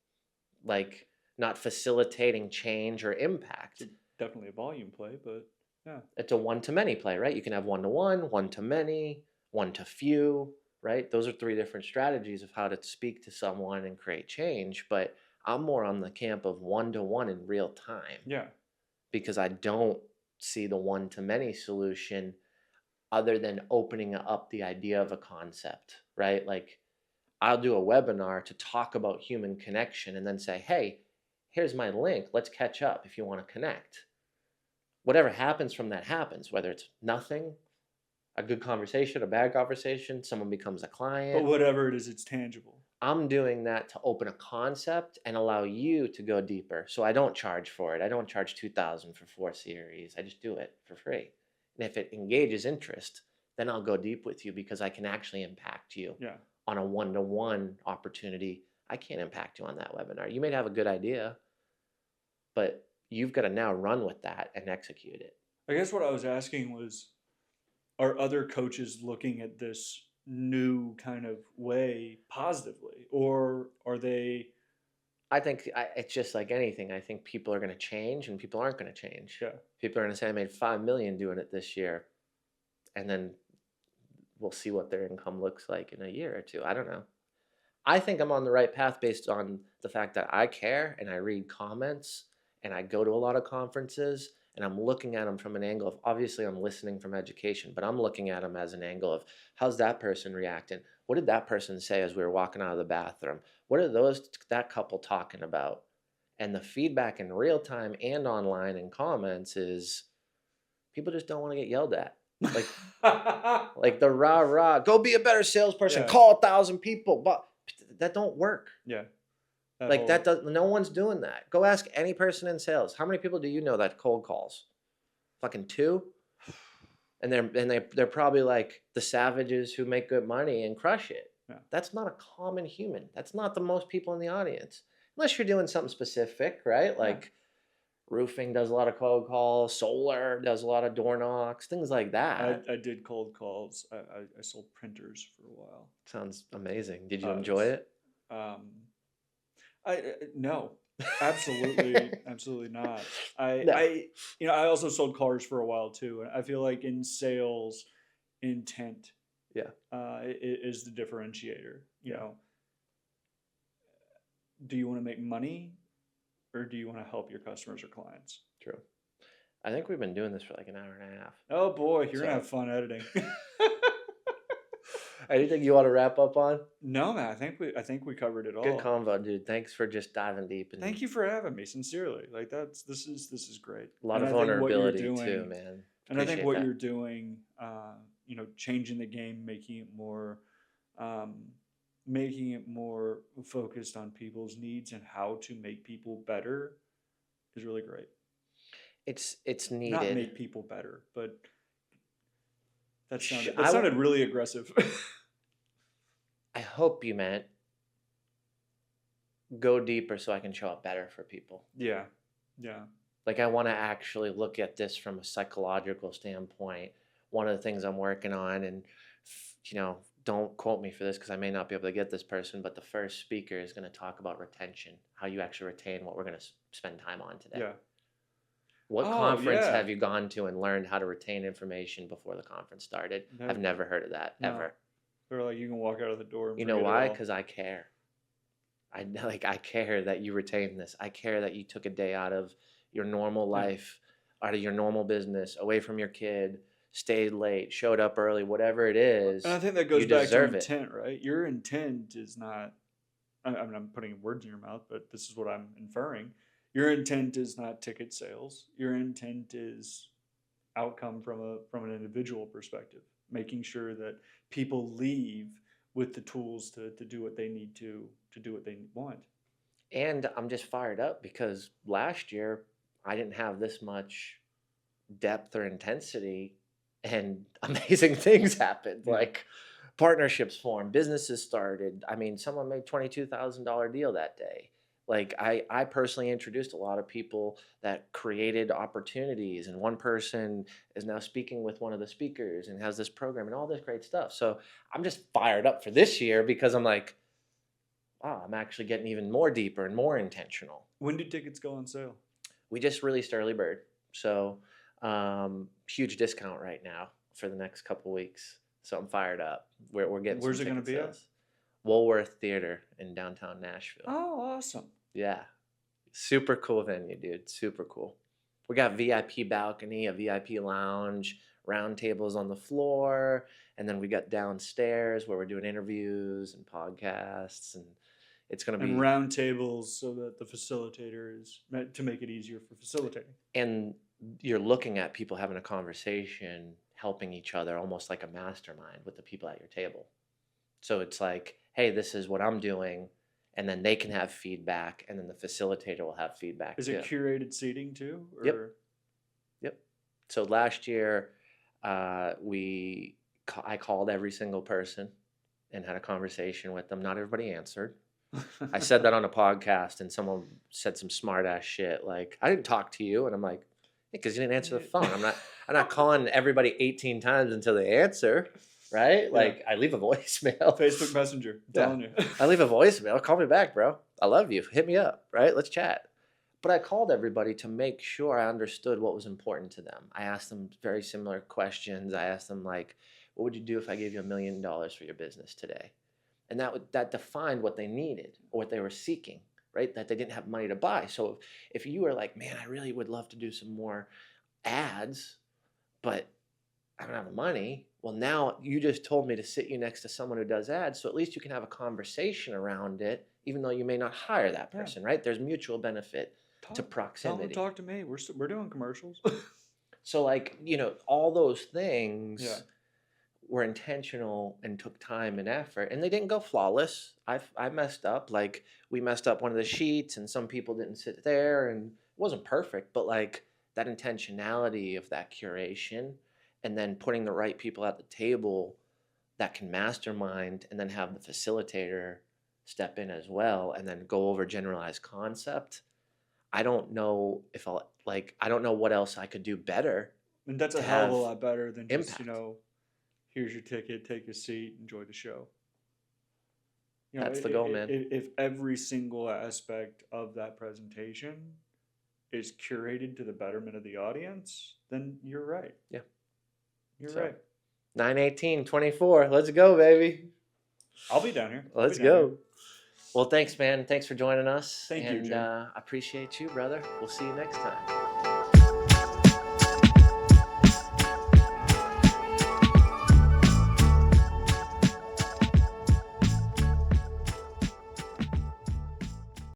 like not facilitating change or impact. It's definitely a volume play, but yeah. It's a one to many play, right? You can have one to many, one to few, right? Those are three different strategies of how to speak to someone and create change. But I'm more on the camp of one to one in real time Yeah. because I don't see the one to many solution other than opening up the idea of a concept, right? Like I'll do a webinar to talk about human connection and then say, hey, here's my link. Let's catch up if you want to connect. Whatever happens from that happens, whether it's nothing, a good conversation, a bad conversation, someone becomes a But client. whatever it is, it's tangible. I'm doing that to open a concept and allow you to go deeper. So I don't charge for it. I don't charge 2,000 for 4 series. I just do it for free. And if it engages interest, then I'll go deep with you because I can actually impact you Yeah. on a one-to-one opportunity. I can't impact you on that webinar. You may have a good idea, but you've got to now run with that and execute it. I guess what I was asking was, are other coaches looking at this new kind of way positively, or are they? I think it's just like anything. I think people are going to change and people aren't going to change. Yeah. People are going to say, I made 5 million doing it this year. And then we'll see what their income looks like in a year or two. I don't know. I think I'm on the right path based on the fact that I care and I read comments and I go to a lot of conferences and I'm looking at them from an angle of obviously I'm listening from education, but I'm looking at them as an angle of how's that person reacting? What did that person say as we were walking out of the bathroom? What are that couple talking about? And the feedback in real time and online in comments is people just don't want to get yelled at. Like the rah rah, go be a better salesperson, Yeah. call 1,000 people, but that don't work. Yeah. Like that does no one's doing that. Go ask any person in sales. How many people do you know that cold calls? Fucking two? And they're probably like the savages who make good money and crush it. Yeah. That's not a common human. That's not the most people in the audience. Unless you're doing something specific, right? Like roofing does a lot of cold calls, solar does a lot of door knocks, things like that. I did cold calls. I sold printers for a while. Sounds amazing. Did you enjoy it? Um, no, absolutely, absolutely not. No. I also sold cars for a while too, and I feel like in sales, intent, Yeah. is the differentiator. You Yeah. know, do you want to make money, or do you want to help your customers or clients? True. I think we've been doing this for like an hour and a half. Oh boy, you're So- gonna have fun editing. Anything you want to wrap up on? No, man, I think we covered it all. Good convo, dude. Thanks for just diving deep. And Thank you for having me. Sincerely, like this is great. a lot And of I think what you're vulnerability too, doing- man. And I think Appreciate what that. you're doing, changing the game, making it more focused on people's needs and how to make people better, is really great. It's Not needed. make people better, but that Sh- sounded really aggressive. I hope you meant go deeper so I can show up better for people. Yeah. Yeah. Like I want to actually look at this from a psychological standpoint. One of the things I'm working on, and don't quote me for this because I may not be able to get this person, but the first speaker is going to talk about retention, how you actually retain what we're going to spend time on today. Yeah. What Oh, conference yeah. have you gone to and learned how to retain information before the conference started? I've never heard of that, No. ever. They're like, you can walk out of the door and You know forget it why? all. Because I care. I care that you retain this. I care that you took a day out of your normal life, out of your normal business, away from your kid, stayed late, showed up early, whatever it is. And I think that goes you back to deserve it. intent, right? Your intent is not, I mean, I'm putting words in your mouth, but this is what I'm inferring. Your intent is not ticket sales. Your intent is outcome from an individual perspective, making sure that people leave with the tools to do what they need to do what they want. And I'm just fired up because last year I didn't have this much depth or intensity, and amazing things happened. Yeah. Like partnerships formed, businesses started. I mean, someone made $22,000 deal that day. Like I personally introduced a lot of people that created opportunities, and one person is now speaking with one of the speakers and has this program and all this great stuff. So I'm just fired up for this year because I'm like, wow, I'm actually getting even more deeper and more intentional. When do tickets go on sale? We just released early bird, so huge discount right now for the next couple weeks. So I'm fired up. We're getting. Where's some it going to ticket be at? sales. Woolworth Theater in downtown Nashville. Oh, awesome. Yeah, super cool venue, dude. Super cool. We got VIP balcony, a VIP lounge, round tables on the floor, and then we got downstairs where we're doing interviews and podcasts, and it's going to be And round tables so that the facilitator is meant to make it easier for facilitating. And you're looking at people having a conversation, helping each other, almost like a mastermind with the people at your table. So it's like, hey, this is what I'm doing. And then they can have feedback, and then the facilitator will have feedback Is too. it curated seating too? Or? Yep. So last year, I called every single person and had a conversation with them. Not everybody answered. I said that on a podcast, and someone said some smart ass shit like, "I didn't talk to you," and I'm like, "Because you didn't answer the phone. I'm not calling everybody 18 times until they answer, right? Yeah. Like I leave a voicemail, Facebook Messenger, telling you. I leave a voicemail. Call me back, bro. I love you. Hit me up, right? Let's chat." But I called everybody to make sure I understood what was important to them. I asked them very similar questions. I asked them like, "What would you do if I gave you $1 million for your business today?" And that defined what they needed or what they were seeking, right? That they didn't have money to buy. So if you were like, man, I really would love to do some more ads, but I don't have the money. Well, now you just told me to sit you next to someone who does ads. So at least you can have a conversation around it, even though you may not hire that person, right? There's mutual benefit to proximity. Tell them to talk to me. We're doing commercials. So like, all those things. Yeah. Were intentional and took time and effort, and they didn't go flawless. I messed up. Like we messed up one of the sheets, and some people didn't sit there, and it wasn't perfect. But like that intentionality of that curation, and then putting the right people at the table that can mastermind, and then have the facilitator step in as well, and then go over generalized concept. I don't know if I don't know what else I could do better. And that's a hell of a lot better than just impact. Here's your ticket, take a seat, enjoy the show. That's the goal, man. If every single aspect of that presentation is curated to the betterment of the audience, then you're right. Yeah. You're right. 9/18/24. Let's go, baby. I'll be down here. Let's go. Well, thanks, man. Thanks for joining us. Thank you, Jim. I appreciate you, brother. We'll see you next time.